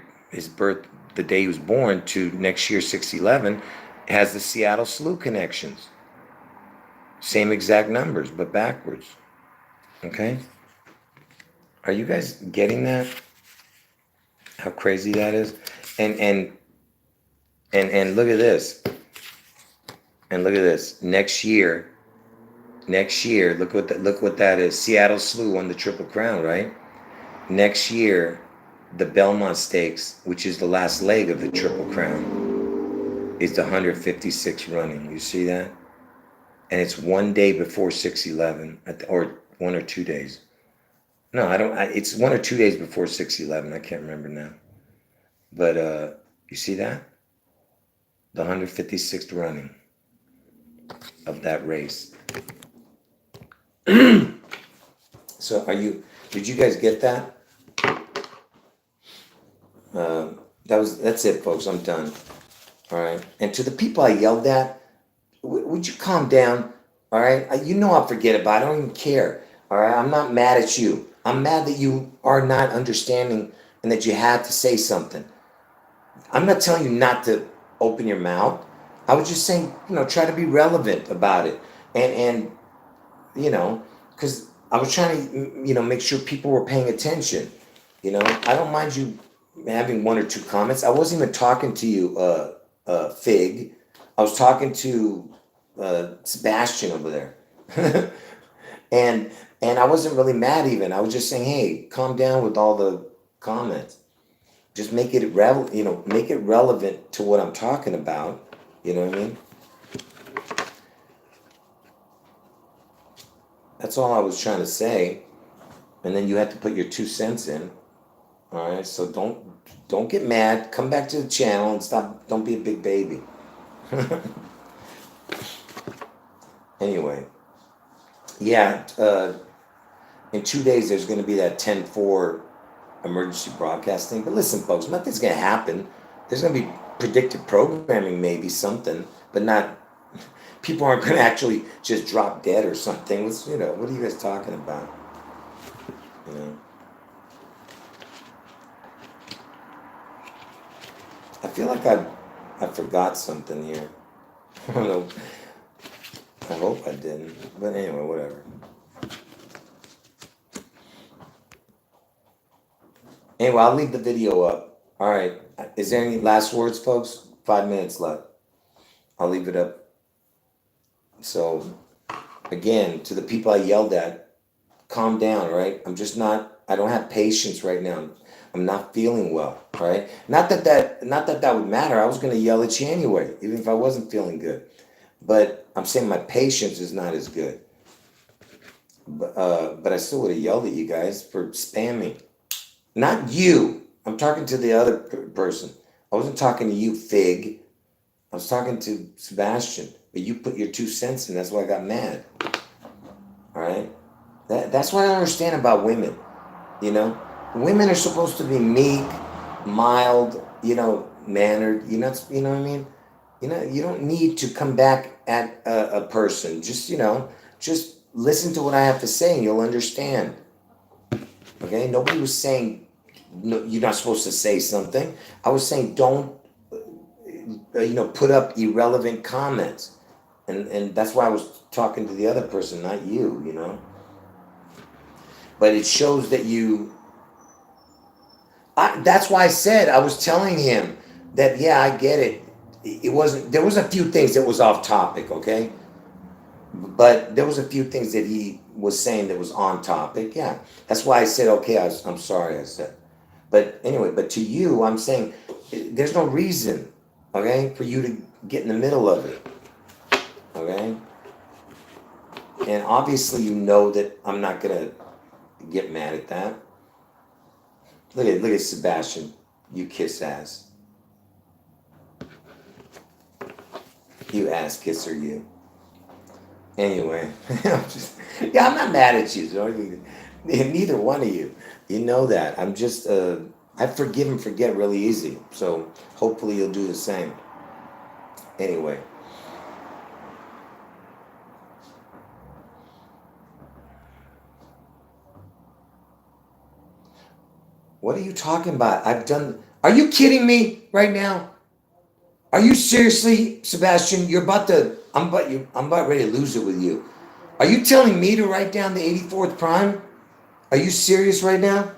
day he was born, to next year 6/11, has the Seattle Slew connections. Same exact numbers, but backwards. Okay? Are you guys getting that? How crazy that is? And look at this. And look at this. Next year, look what that is. Seattle Slew won the Triple Crown, right? Next year, the Belmont Stakes, which is the last leg of the Triple Crown, is the 156th running. You see that? And it's one day before 6/11, or 1 or 2 days. No, I don't. It's 1 or 2 days before 6/11. I can't remember now. But you see that? The 156th running of that race. So did you guys get that? That's it, folks. I'm done. All right. And to the people I yelled at, would you calm down? All right. I'll forget about it. I don't even care. All right. I'm not mad at you. I'm mad that you are not understanding and that you had to say something. I'm not telling you not to open your mouth. I was just saying, try to be relevant about it. And because I was trying to, make sure people were paying attention. I don't mind you having 1 or 2 comments. I wasn't even talking to you, Fig. I was talking to Sebastian over there. And And I wasn't really mad even. I was just saying, hey, calm down with all the comments. Just make it make it relevant to what I'm talking about. You know what I mean? That's all I was trying to say. And then you have to put your 2 cents in. All right, so don't get mad. Come back to the channel and stop. Don't be a big baby. Anyway, yeah. In 2 days, there's going to be that 10-4 emergency broadcast thing. But listen, folks, nothing's going to happen. There's going to be predictive programming, maybe something, but not. People aren't going to actually just drop dead or something. What are you guys talking about? You know. I feel like I forgot something here. I don't know. I hope I didn't. But anyway, whatever. Anyway, I'll leave the video up. All right. Is there any last words, folks? 5 minutes left. I'll leave it up. So, again, to the people I yelled at, calm down, right? I don't have patience right now. I'm not feeling well, right? Not that would matter. I was going to yell at you anyway, even if I wasn't feeling good. But I'm saying my patience is not as good. But I still would have yelled at you guys for spamming. Not you. I'm talking to the other person. I wasn't talking to you, Fig. I was talking to Sebastian. But you put your 2 cents in. That's why I got mad. All right? That's what I understand about women. You know? Women are supposed to be meek, mild, mannered. You know what I mean? You don't need to come back at a person. Just listen to what I have to say and you'll understand. Okay? Nobody was saying no, you're not supposed to say something. I was saying don't, put up irrelevant comments. And that's why I was talking to the other person, not you, But it shows that that's why I said, I was telling him that, yeah, I get it. There was a few things that was off topic, okay? But there was a few things that he was saying that was on topic, yeah. That's why I said, okay, I'm sorry, I said. But anyway, but to you, I'm saying, there's no reason, okay, for you to get in the middle of it, okay? And obviously you know that I'm not going to get mad at that. Look at Sebastian, you kiss ass. You ass kisser, you. Anyway, I'm not mad at you. So neither one of you. You know that. I'm just, I forgive and forget really easy. So hopefully you'll do the same. Anyway. What are you talking about? Are you kidding me right now? Are you seriously, Sebastian? I'm about ready to lose it with you. Are you telling me to write down the 84th prime? Are you serious right now?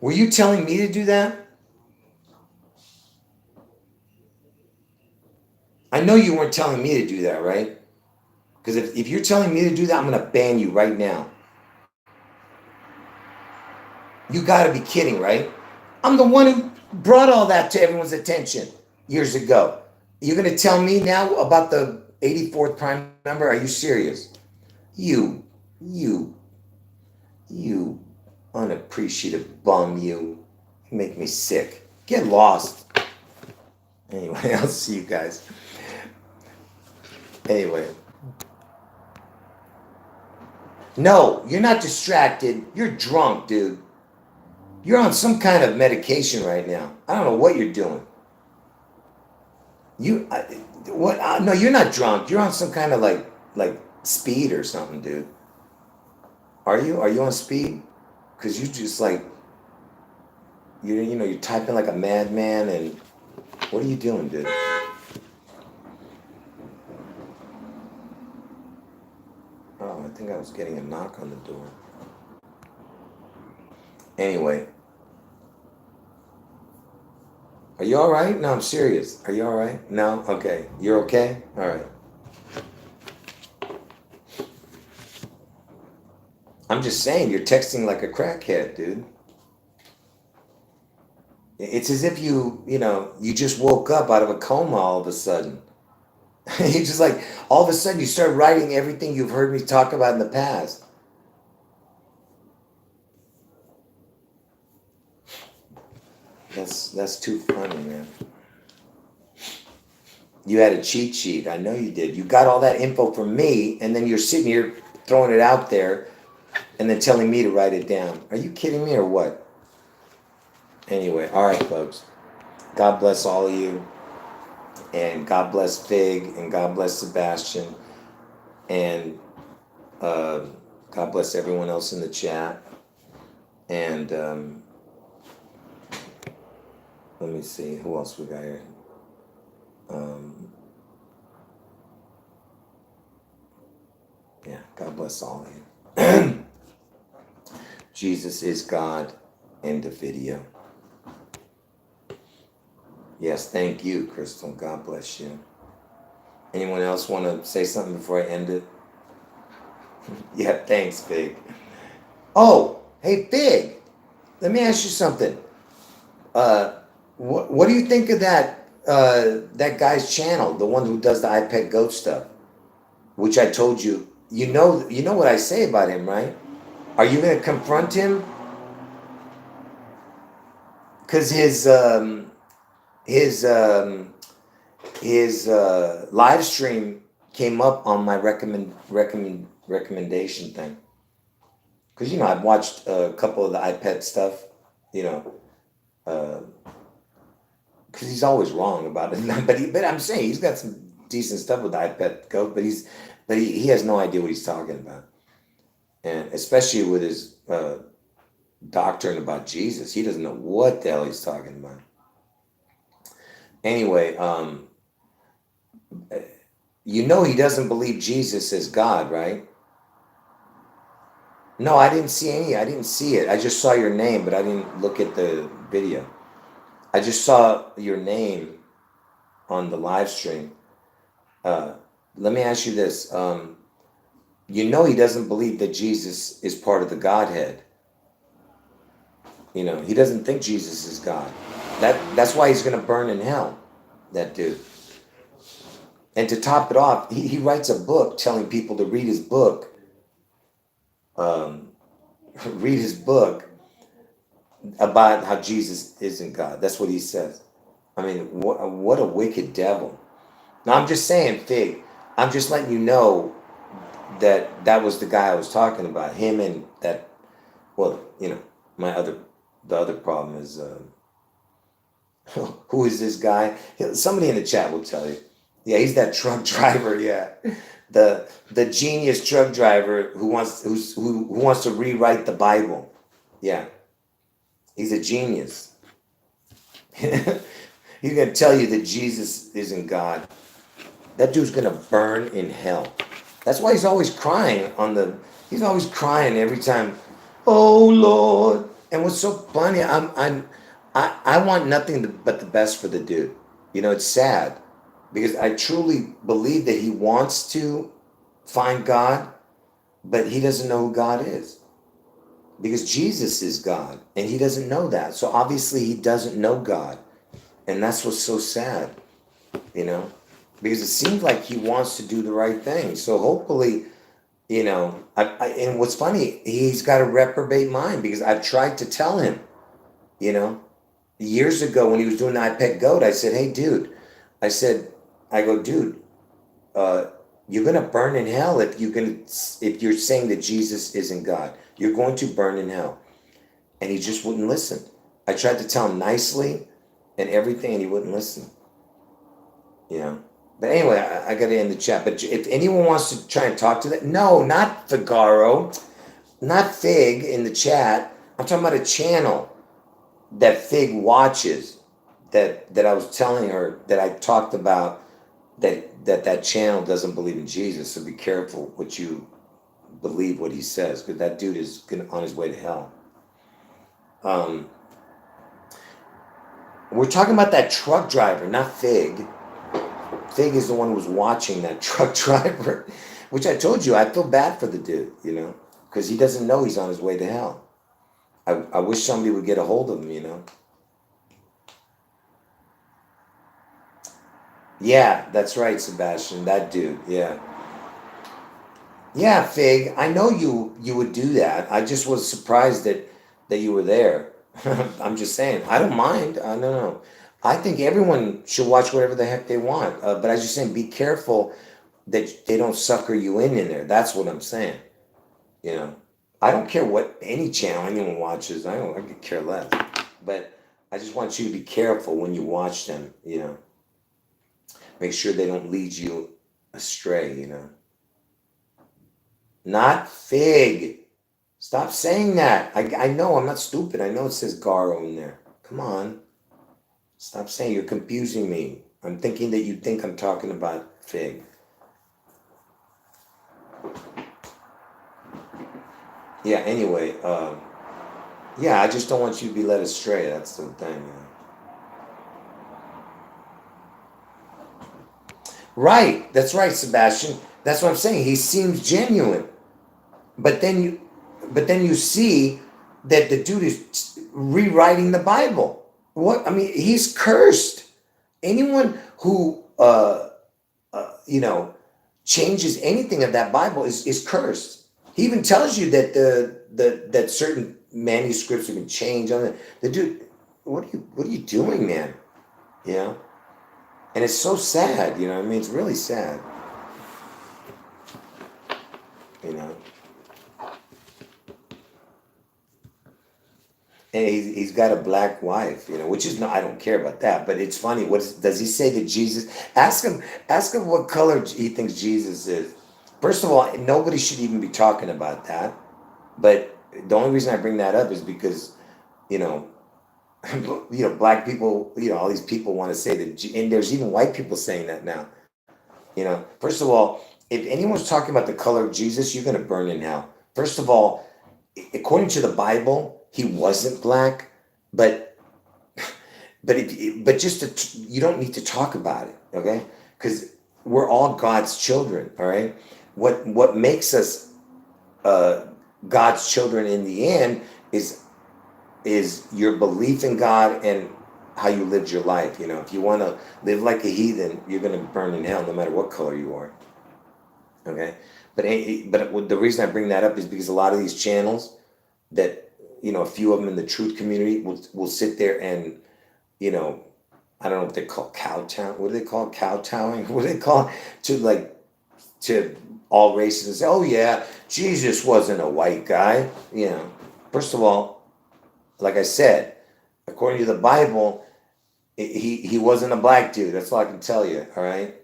Were you telling me to do that? I know you weren't telling me to do that, right? Because if you're telling me to do that, I'm going to ban you right now. You got to be kidding, right? I'm the one who brought all that to everyone's attention years ago. You're going to tell me now about the 84th prime number? Are you serious? You unappreciative bum, you make me sick. Get lost. Anyway, I'll see you guys. Anyway. No, you're not distracted. You're drunk, dude. You're on some kind of medication right now. I don't know what you're doing. No, you're not drunk. You're on some kind of like speed or something, dude. Are you on speed? Because you just you're typing like a madman, and what are you doing, dude? Oh, I think I was getting a knock on the door. Anyway. Are you all right? No, I'm serious. Are you all right? No? Okay. You're okay? All right. I'm just saying, you're texting like a crackhead, dude. It's as if you just woke up out of a coma all of a sudden. You just like, all of a sudden you start writing everything you've heard me talk about in the past. That's too funny, man. You had a cheat sheet. I know you did. You got all that info from me, and then you're sitting here throwing it out there and then telling me to write it down. Are you kidding me or what? Anyway, all right, folks. God bless all of you. And God bless Fig. And God bless Sebastian. And God bless everyone else in the chat. And let me see. Who else we got here? Yeah, God bless all of you. Jesus is God. End of video. Yes, thank you, Crystal. God bless you. Anyone else want to say something before I end it? Yeah, thanks, Fig. Oh, hey, Fig. Let me ask you something. What do you think of that guy's channel, the one who does the iPad Goat stuff? Which I told you. You know what I say about him, right? Are you going to confront him? Because his live stream came up on my recommendation thing. Because I've watched a couple of the iPad stuff, because he's always wrong about it. But I'm saying he's got some decent stuff with the iPad Go, but he has no idea what he's talking about, and especially with his doctrine about Jesus, he doesn't know what the hell he's talking about. Anyway, he doesn't believe Jesus is God, right? No, I didn't see it. I just saw your name, but I didn't look at the video. I just saw your name on the live stream. Let me ask you this. He doesn't believe that Jesus is part of the Godhead. He doesn't think Jesus is God. That's why he's going to burn in hell, that dude. And to top it off, he writes a book telling people to read his book. Read his book about how Jesus isn't God. That's what he says. I mean, what a wicked devil. Now, I'm just saying, Fig, I'm just letting you know that was the guy I was talking about. Him and that, well, the other problem is, who is this guy? Somebody in the chat will tell you. Yeah, he's that truck driver, yeah. The genius truck driver who wants to rewrite the Bible. Yeah. He's a genius. He's going to tell you that Jesus isn't God. That dude's going to burn in hell. That's why he's always crying he's always crying every time, "Oh Lord." And what's so funny, I want nothing but the best for the dude. It's sad because I truly believe that he wants to find God, but he doesn't know who God is. Because Jesus is God, and he doesn't know that. So obviously he doesn't know God. And that's what's so sad, because it seems like he wants to do the right thing. So hopefully, and what's funny, he's got a reprobate mind, because I've tried to tell him, years ago when he was doing the iPad Goat, I said, "Hey, dude," dude, you're going to burn in hell if you're saying that Jesus isn't God. You're going to burn in hell. And he just wouldn't listen. I tried to tell him nicely and everything, and he wouldn't listen. But anyway, I got to end the chat. But if anyone wants to try and talk to that, no, not Figaro, not Fig in the chat. I'm talking about a channel that Fig watches, that I was telling her that I talked about, that channel doesn't believe in Jesus. So be careful what you believe what he says, because that dude is on his way to hell. We're talking about that truck driver, not Fig. Fig is the one who was watching that truck driver, which I told you, I feel bad for the dude, because he doesn't know he's on his way to hell. I wish somebody would get a hold of him, you know. Yeah, that's right, Sebastian. That dude. Yeah. Yeah, Fig. I know you would do that. I just was surprised that you were there. I'm just saying. I don't mind. I don't know. I think everyone should watch whatever the heck they want. But I was just saying, be careful that they don't sucker you in there. That's what I'm saying. You know, I don't care what any channel anyone watches. I could care less. But I just want you to be careful when you watch them. You know, make sure they don't lead you astray. You know. Not Fig. Stop saying that. I know, I'm not stupid. I know it says Garo in there. Come on. Stop saying, you're confusing me. I'm thinking that you think I'm talking about Fig. Yeah, anyway, yeah, I just don't want you to be led astray. That's the thing. Right, that's right, Sebastian. That's what I'm saying. He seems genuine. But then you see that the dude is rewriting the Bible. What? I mean, he's cursed. Anyone who you know, changes anything of that Bible is cursed. He even tells you that that certain manuscripts have been changed on the dude. What are you doing, man? You know? And it's so sad, you know what I mean? It's really sad. You know? And he's got a black wife, you know, which is no, I don't care about that, but it's funny. Does he say that Jesus? Ask him what color he thinks Jesus is. First of all, nobody should even be talking about that. But the only reason I bring that up is because, you know, black people, you know, all these people want to say that, and there's even white people saying that now. You know, first of all, if anyone's talking about the color of Jesus, you're going to burn in hell. First of all, according to the Bible, he wasn't black, but you don't need to talk about it, okay? Because we're all God's children, all right? What makes us God's children in the end is your belief in God and how you lived your life. You know, if you want to live like a heathen, you're going to burn in hell no matter what color you are. Okay, but the reason I bring that up is because a lot of these channels that, you know, a few of them in the truth community will sit there and, you know, I don't know what they call kowtow. What do they call kowtowing? What do they call to all races and say, oh yeah, Jesus wasn't a white guy. You know, first of all, like I said, according to the Bible, he wasn't a black dude. That's all I can tell you. All right,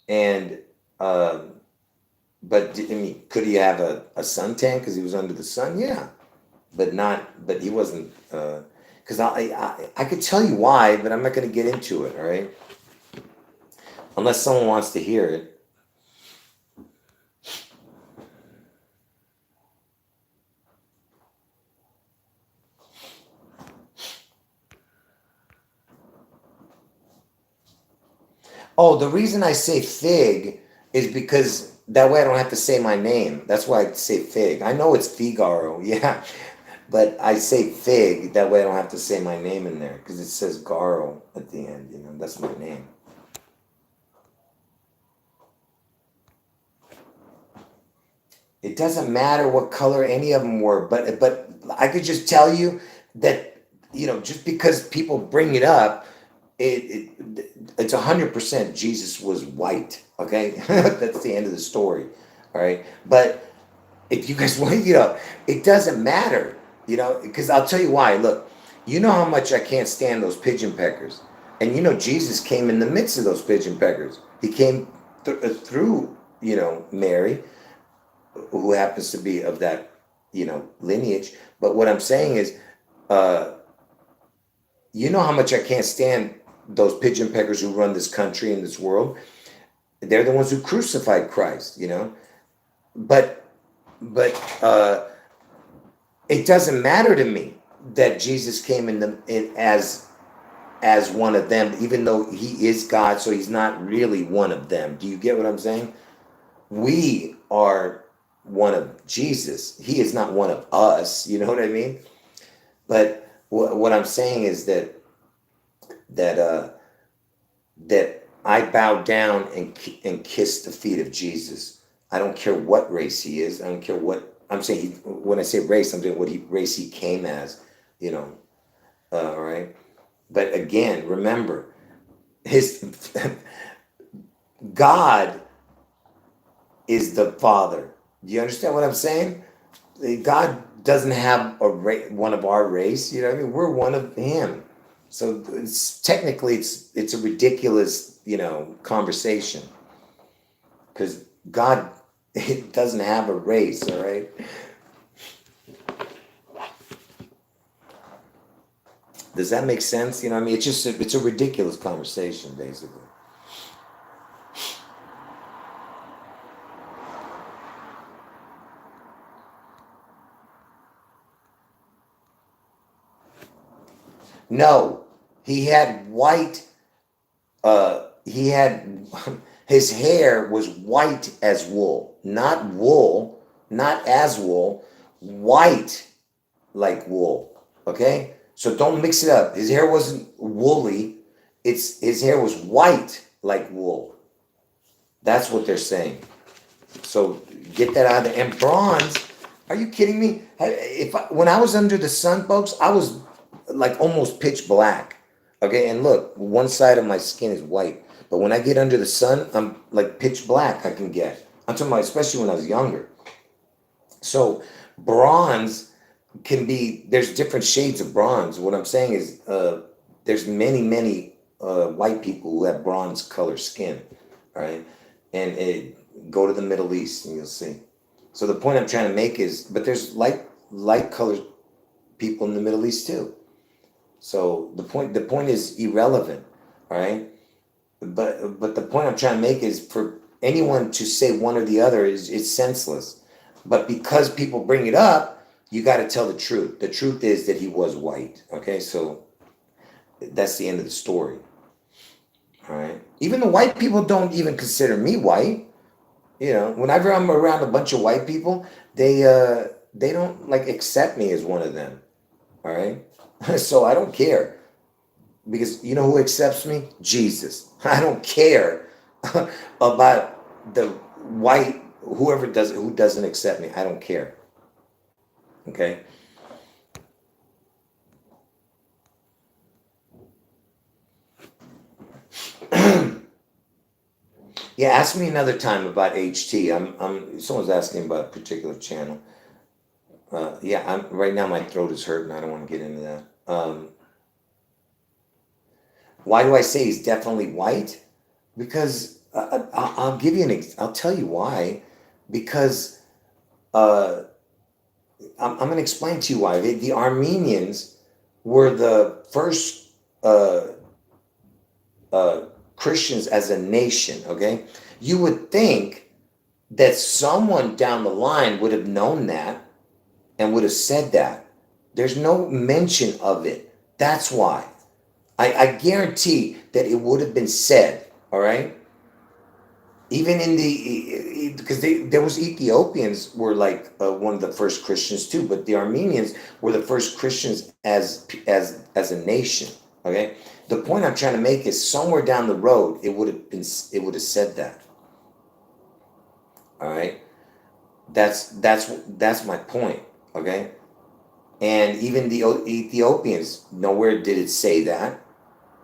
and but I mean, could he have a suntan because he was under the sun? Yeah, but he wasn't. Because I could tell you why, but I'm not going to get into it. All right, unless someone wants to hear it. Oh, the reason I say Fig is because that way I don't have to say my name. That's why I say Fig. I know it's Figaro, yeah, but I say Fig. That way I don't have to say my name in there because it says Garo at the end. You know, that's my name. It doesn't matter what color any of them were, but I could just tell you that, you know, just because people bring it up, it's 100% Jesus was white. Okay, that's the end of the story. All right, but if you guys want, you know, it doesn't matter, you know, because I'll tell you why. Look, you know how much I can't stand those pigeon peckers, and you know Jesus came in the midst of those pigeon peckers. He came through, you know, Mary, who happens to be of that, you know, lineage. But what I'm saying is, you know how much I can't stand those pigeon peckers who run this country and this world. They're the ones who crucified Christ, you know. But it doesn't matter to me that Jesus came in as one of them, even though he is God, so he's not really one of them. Do you get what I'm saying? We are one of Jesus. He is not one of us. You know what I mean? But what I'm saying is that that I bow down and kiss the feet of Jesus. I don't care what race he is. I don't care what I'm saying. When I say race, I'm saying what race he came as. You know, all right. But again, remember, his God is the Father. Do you understand what I'm saying? God doesn't have one of our race. You know what I mean? We're one of Him. So technically, it's a ridiculous, conversation, because God doesn't have a race. All right. Does that make sense? You know what I mean? It's a ridiculous conversation, basically. No, he had white. He had his hair was white as wool, not wool, not as wool, white like wool. Okay, so don't mix it up. His hair wasn't woolly. His hair was white like wool. That's what they're saying. So get that out of there. And bronze, are you kidding me? When I was under the sun, folks, I was like almost pitch black. Okay, and look, one side of my skin is white, but when I get under the sun, I'm like pitch black. I can get. I'm talking about, especially when I was younger. So bronze can be. There's different shades of bronze. What I'm saying is, there's many white people who have bronze color skin. All right, and go to the Middle East and you'll see. So the point I'm trying to make is, but there's light colored people in the Middle East too. So the point is irrelevant, all right? But the point I'm trying to make is, for anyone to say one or the other is senseless. But because people bring it up, you got to tell the truth. The truth is that he was white. Okay, so that's the end of the story. All right. Even the white people don't even consider me white. Whenever I'm around a bunch of white people, they don't like accept me as one of them. All right. So I don't care, because you know who accepts me? Jesus. I don't care about the white, who doesn't accept me. I don't care. Okay. Yeah, ask me another time about HT. Someone's asking about a particular channel. Yeah, right now my throat is hurting. I don't want to get into that. Why do I say he's definitely white? Because I'll give you I'll tell you why. Because I'm going to explain to you why. The Armenians were the first Christians as a nation. Okay, you would think that someone down the line would have known that and would have said that. There's no mention of it. That's why. I guarantee that it would have been said, all right? Even because there was Ethiopians were like one of the first Christians too, but the Armenians were the first Christians as a nation, okay? The point I'm trying to make is, somewhere down the road, it would have said that, all right? That's my point, okay? And even the Ethiopians, nowhere did it say that.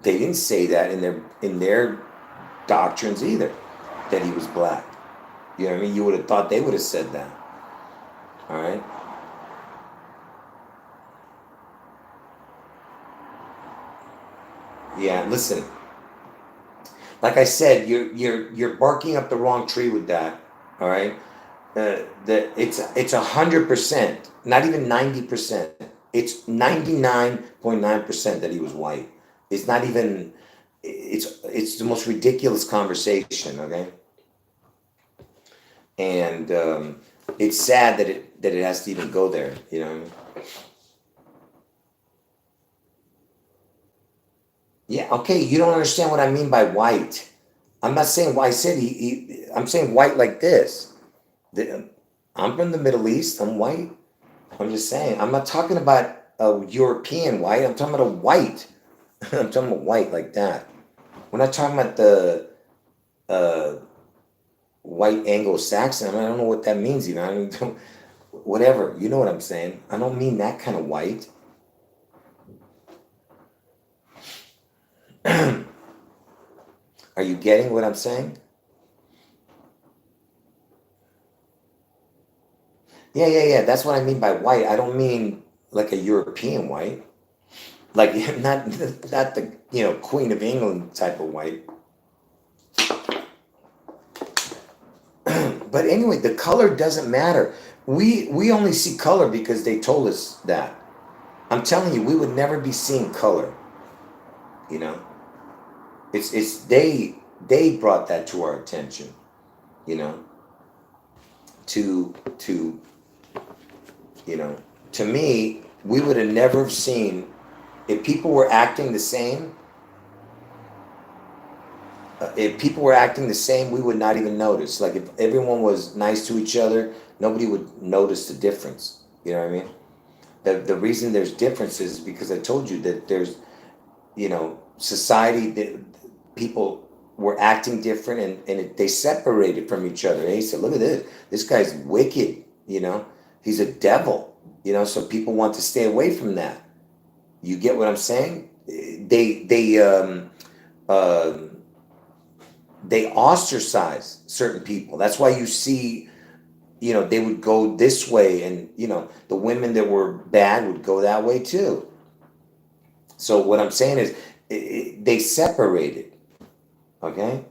They didn't say that in their doctrines either, that he was black. You know what I mean? You would have thought they would have said that. All right. Yeah. Listen. Like I said, you're barking up the wrong tree with that. All right. It's 100%, not even 90%. It's 99.9% that he was white. It's not even. It's the most ridiculous conversation. Okay. And it's sad that it has to even go there. You know what I mean? Yeah. Okay. You don't understand what I mean by white. I'm not saying why I said I'm saying white like this. I'm from the Middle East. I'm white. I'm just saying. I'm not talking about a European white. I'm talking about a white. I'm talking about white like that. We're not talking about the uh, white Anglo-Saxon. I mean, I don't know what that means even. I don't, whatever. You know what I'm saying. I don't mean that kind of white. Are you getting what I'm saying? Yeah. That's what I mean by white. I don't mean like a European white. Like not the Queen of England type of white. But anyway, the color doesn't matter. We only see color because they told us that. I'm telling you, we would never be seeing color. You know, it's they brought that to our attention. You know, to to me, we would have never seen if people were acting the same. If people were acting the same, we would not even notice. Like if everyone was nice to each other, nobody would notice the difference. You know what I mean? The reason there's differences is because I told you that there's, society that people were acting different and they separated from each other. And he said, look at this guy's wicked, he's a devil, so people want to stay away from that. You get what I'm saying? They ostracize certain people. That's why you see, they would go this way, and the women that were bad would go that way too. So what I'm saying is, they separated, okay?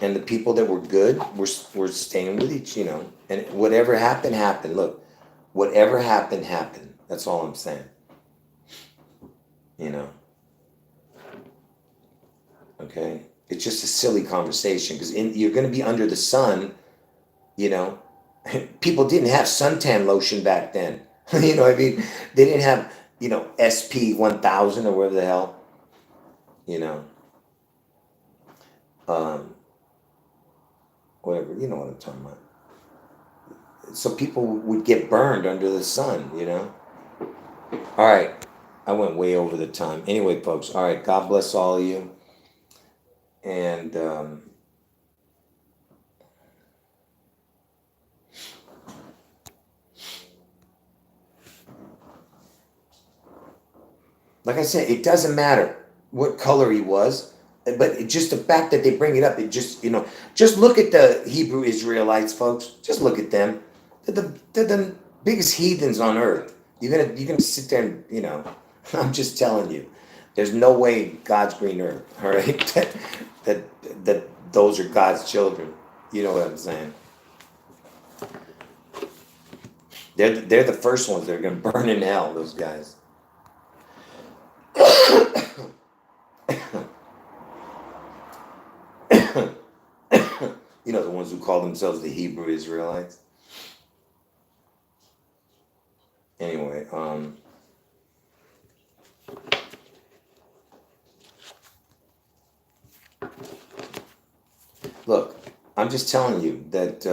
And the people that were good were staying with each, and whatever happened, happened. Look, whatever happened, happened. That's all I'm saying. Okay? It's just a silly conversation because you're going to be under the sun, People didn't have suntan lotion back then. You know what I mean? They didn't have, SP 1000 or whatever the hell, you know. Um, Whatever, you know what I'm talking about. So people would get burned under the sun, All right. I went way over the time. Anyway, folks, all right. God bless all of you. And like I said, it doesn't matter what color he was, but just the fact that they bring it up, it just, just look at the Hebrew Israelites, folks. Just look at them. They're the biggest heathens on earth. You're gonna sit there and, I'm just telling you, there's no way God's green earth, all right? that those are God's children. You know what I'm saying? They're the first ones that are gonna burn in hell, those guys. The ones who call themselves the Hebrew Israelites. Anyway, look, I'm just telling you that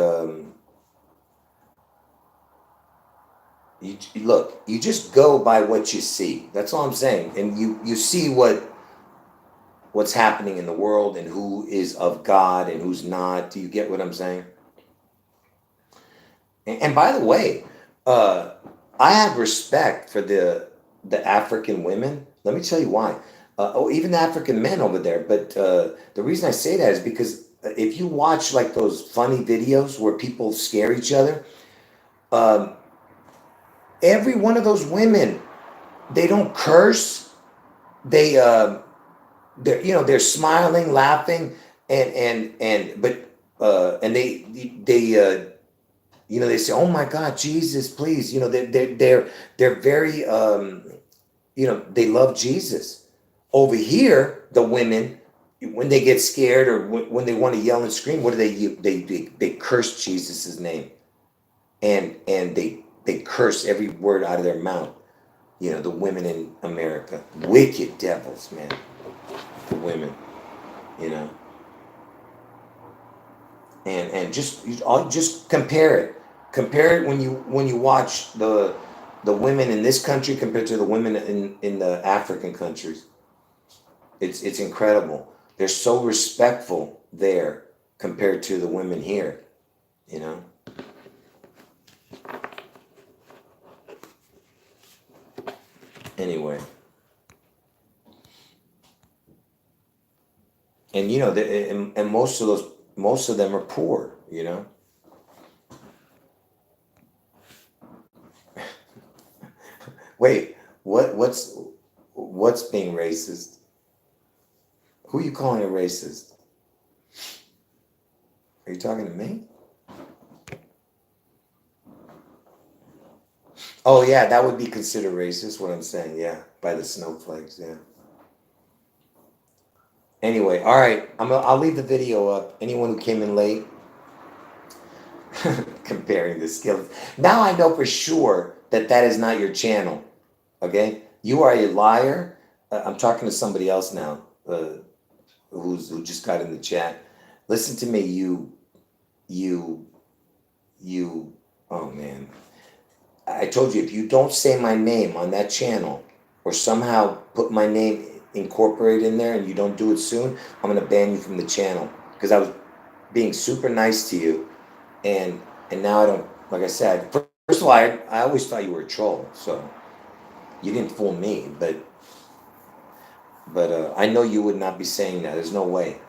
you just go by what you see. That's all I'm saying, and you see what's happening in the world and who is of God and who's not. Do you get what I'm saying? And by the way, I have respect for the African women. Let me tell you why. Even the African men over there. But the reason I say that is because if you watch like those funny videos where people scare each other, every one of those women, they don't curse. They're smiling, laughing, and they say, "Oh my God, Jesus, please!" They're very they love Jesus. Over here, the women, when they get scared or when they want to yell and scream, what do they do? They curse Jesus's name, and they curse every word out of their mouth. The women in America, wicked devils, man. The women, and just compare it. compare it when you watch the women in this country compared to the women in the African countries. It's incredible. They're so respectful there compared to the women here, you know. Anyway, and you know, and most of them are poor, you know. Wait, what's being racist? Who are you calling a racist? Are you talking to me? Oh yeah, that would be considered racist. What I'm saying, yeah, by the snowflakes, yeah. Anyway, all right, I'll leave the video up. Anyone who came in late, comparing the skills. Now I know for sure that that is not your channel. Okay, you are a liar. I'm talking to somebody else now, who just got in the chat. Listen to me, you. Oh man, I told you if you don't say my name on that channel, or somehow put my name incorporated in there, and you don't do it soon, I'm gonna ban you from the channel because I was being super nice to you, and now I don't. Like I said, first of all, I always thought you were a troll, so you didn't fool me, but I know you would not be saying that. There's no way,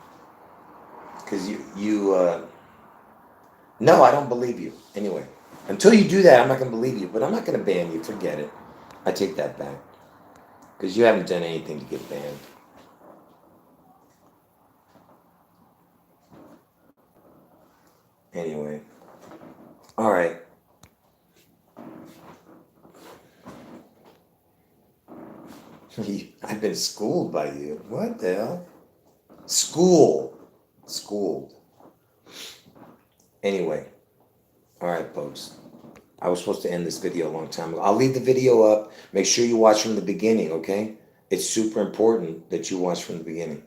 because no, I don't believe you. Anyway, until you do that, I'm not gonna believe you. But I'm not gonna ban you. Forget it. I take that back because you haven't done anything to get banned. Anyway, all right. I've been schooled by you. What the hell? Schooled. Anyway, all right, folks. I was supposed to end this video a long time ago. I'll leave the video up. Make sure you watch from the beginning, okay? It's super important that you watch from the beginning.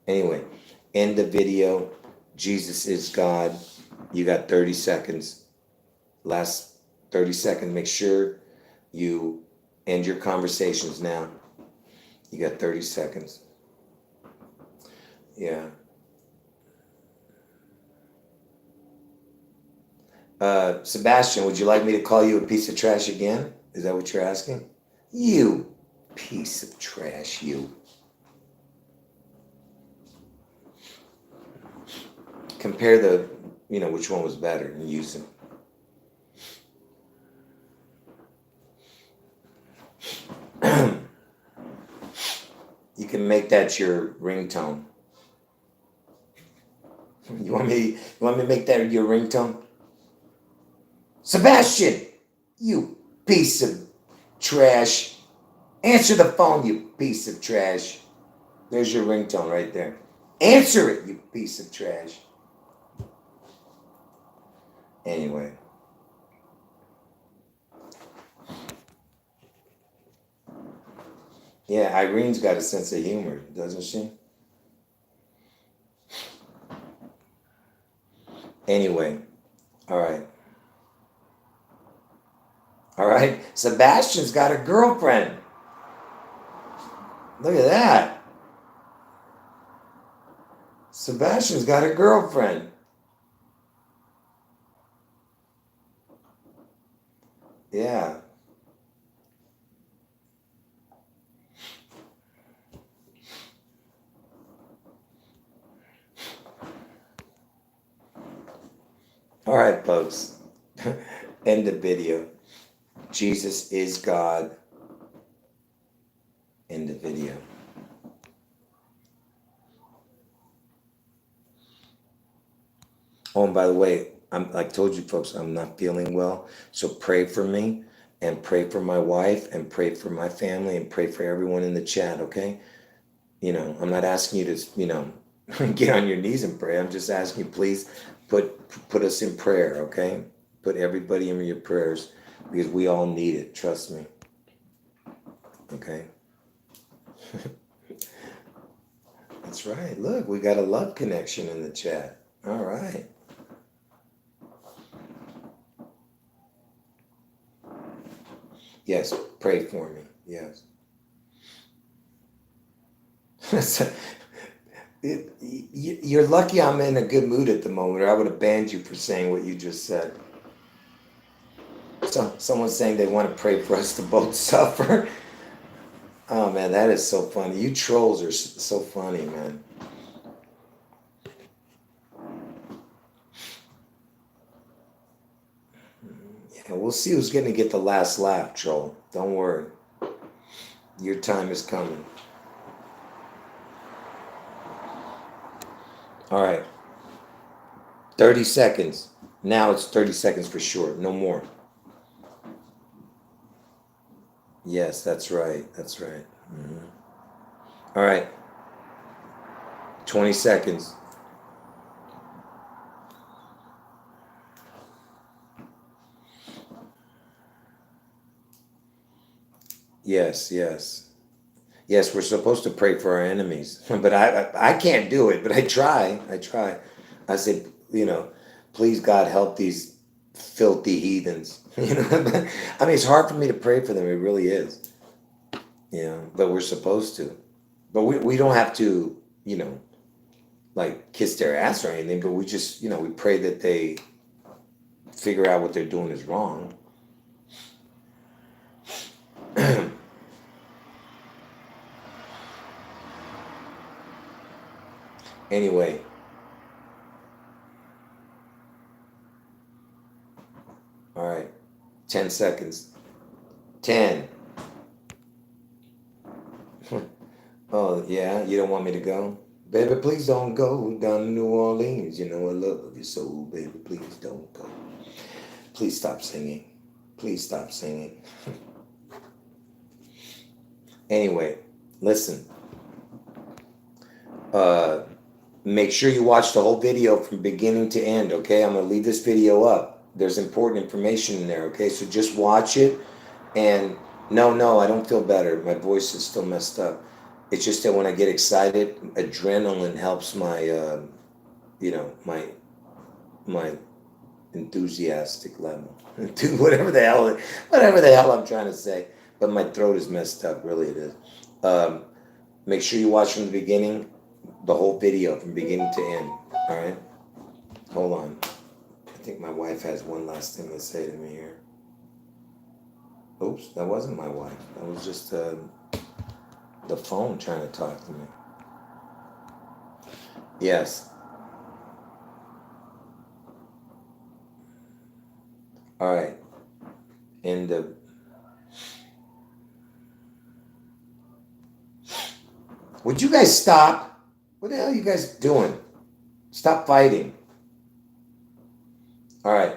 Anyway, end the video. Jesus is God. You got 30 seconds. Last 30 seconds. Make sure you end your conversations now. You got 30 seconds. Yeah. Sebastian, would you like me to call you a piece of trash again? Is that what you're asking? You piece of trash, you. Compare which one was better and use them. You can make that your ringtone. You want me to make that your ringtone? Sebastian, you piece of trash. Answer the phone, you piece of trash. There's your ringtone right there. Answer it, you piece of trash. Anyway. Yeah, Irene's got a sense of humor, doesn't she? Anyway, all right. All right, Sebastian's got a girlfriend. Look at that. Sebastian's got a girlfriend. Yeah. All right, folks. End the video. Jesus is God. End the video. Oh, and by the way, I told you folks, I'm not feeling well. So pray for me and pray for my wife and pray for my family and pray for everyone in the chat, okay? I'm not asking you to, get on your knees and pray. I'm just asking you, please put us in prayer, okay? Put everybody in your prayers because we all need it. Trust me. Okay? That's right. Look, we got a love connection in the chat. All right. Yes, pray for me. Yes. You're lucky I'm in a good mood at the moment, or I would have banned you for saying what you just said. So, someone's saying they want to pray for us to both suffer. Oh man, that is so funny. You trolls are so funny, man. Yeah, we'll see who's going to get the last laugh, troll. Don't worry. Your time is coming. All right. 30 seconds. Now it's 30 seconds for sure. No more. Yes, that's right. That's right. All right. 20 seconds. Yes, yes. Yes, we're supposed to pray for our enemies, but I can't do it. But I try. I try. I said, please God help these filthy heathens. I mean, it's hard for me to pray for them. It really is. But we're supposed to. But we don't have to, like kiss their ass or anything. But we just, we pray that they figure out what they're doing is wrong. Anyway. All right. 10 seconds. 10. Oh, yeah? You don't want me to go? Baby, please don't go down to New Orleans. You know I love you so, baby. Please don't go. Please stop singing. Please stop singing. Anyway, listen. Make sure you watch the whole video from beginning to end, okay? I'm going to leave this video up. There's important information in there, okay? So just watch it. And no, I don't feel better. My voice is still messed up. It's just that when I get excited, adrenaline helps my, my enthusiastic level. Do whatever the hell I'm trying to say. But my throat is messed up. Really, it is. Make sure you watch from the beginning, the whole video from beginning to end. All right. Hold on. I think my wife has one last thing to say to me here. Oops, that wasn't my wife. That was just the phone trying to talk to me. Yes. All right. Would you guys stop? What the hell are you guys doing? Stop fighting. All right.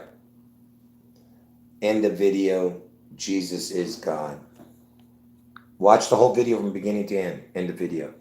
End the video. Jesus is God. Watch the whole video from beginning to end. End the video.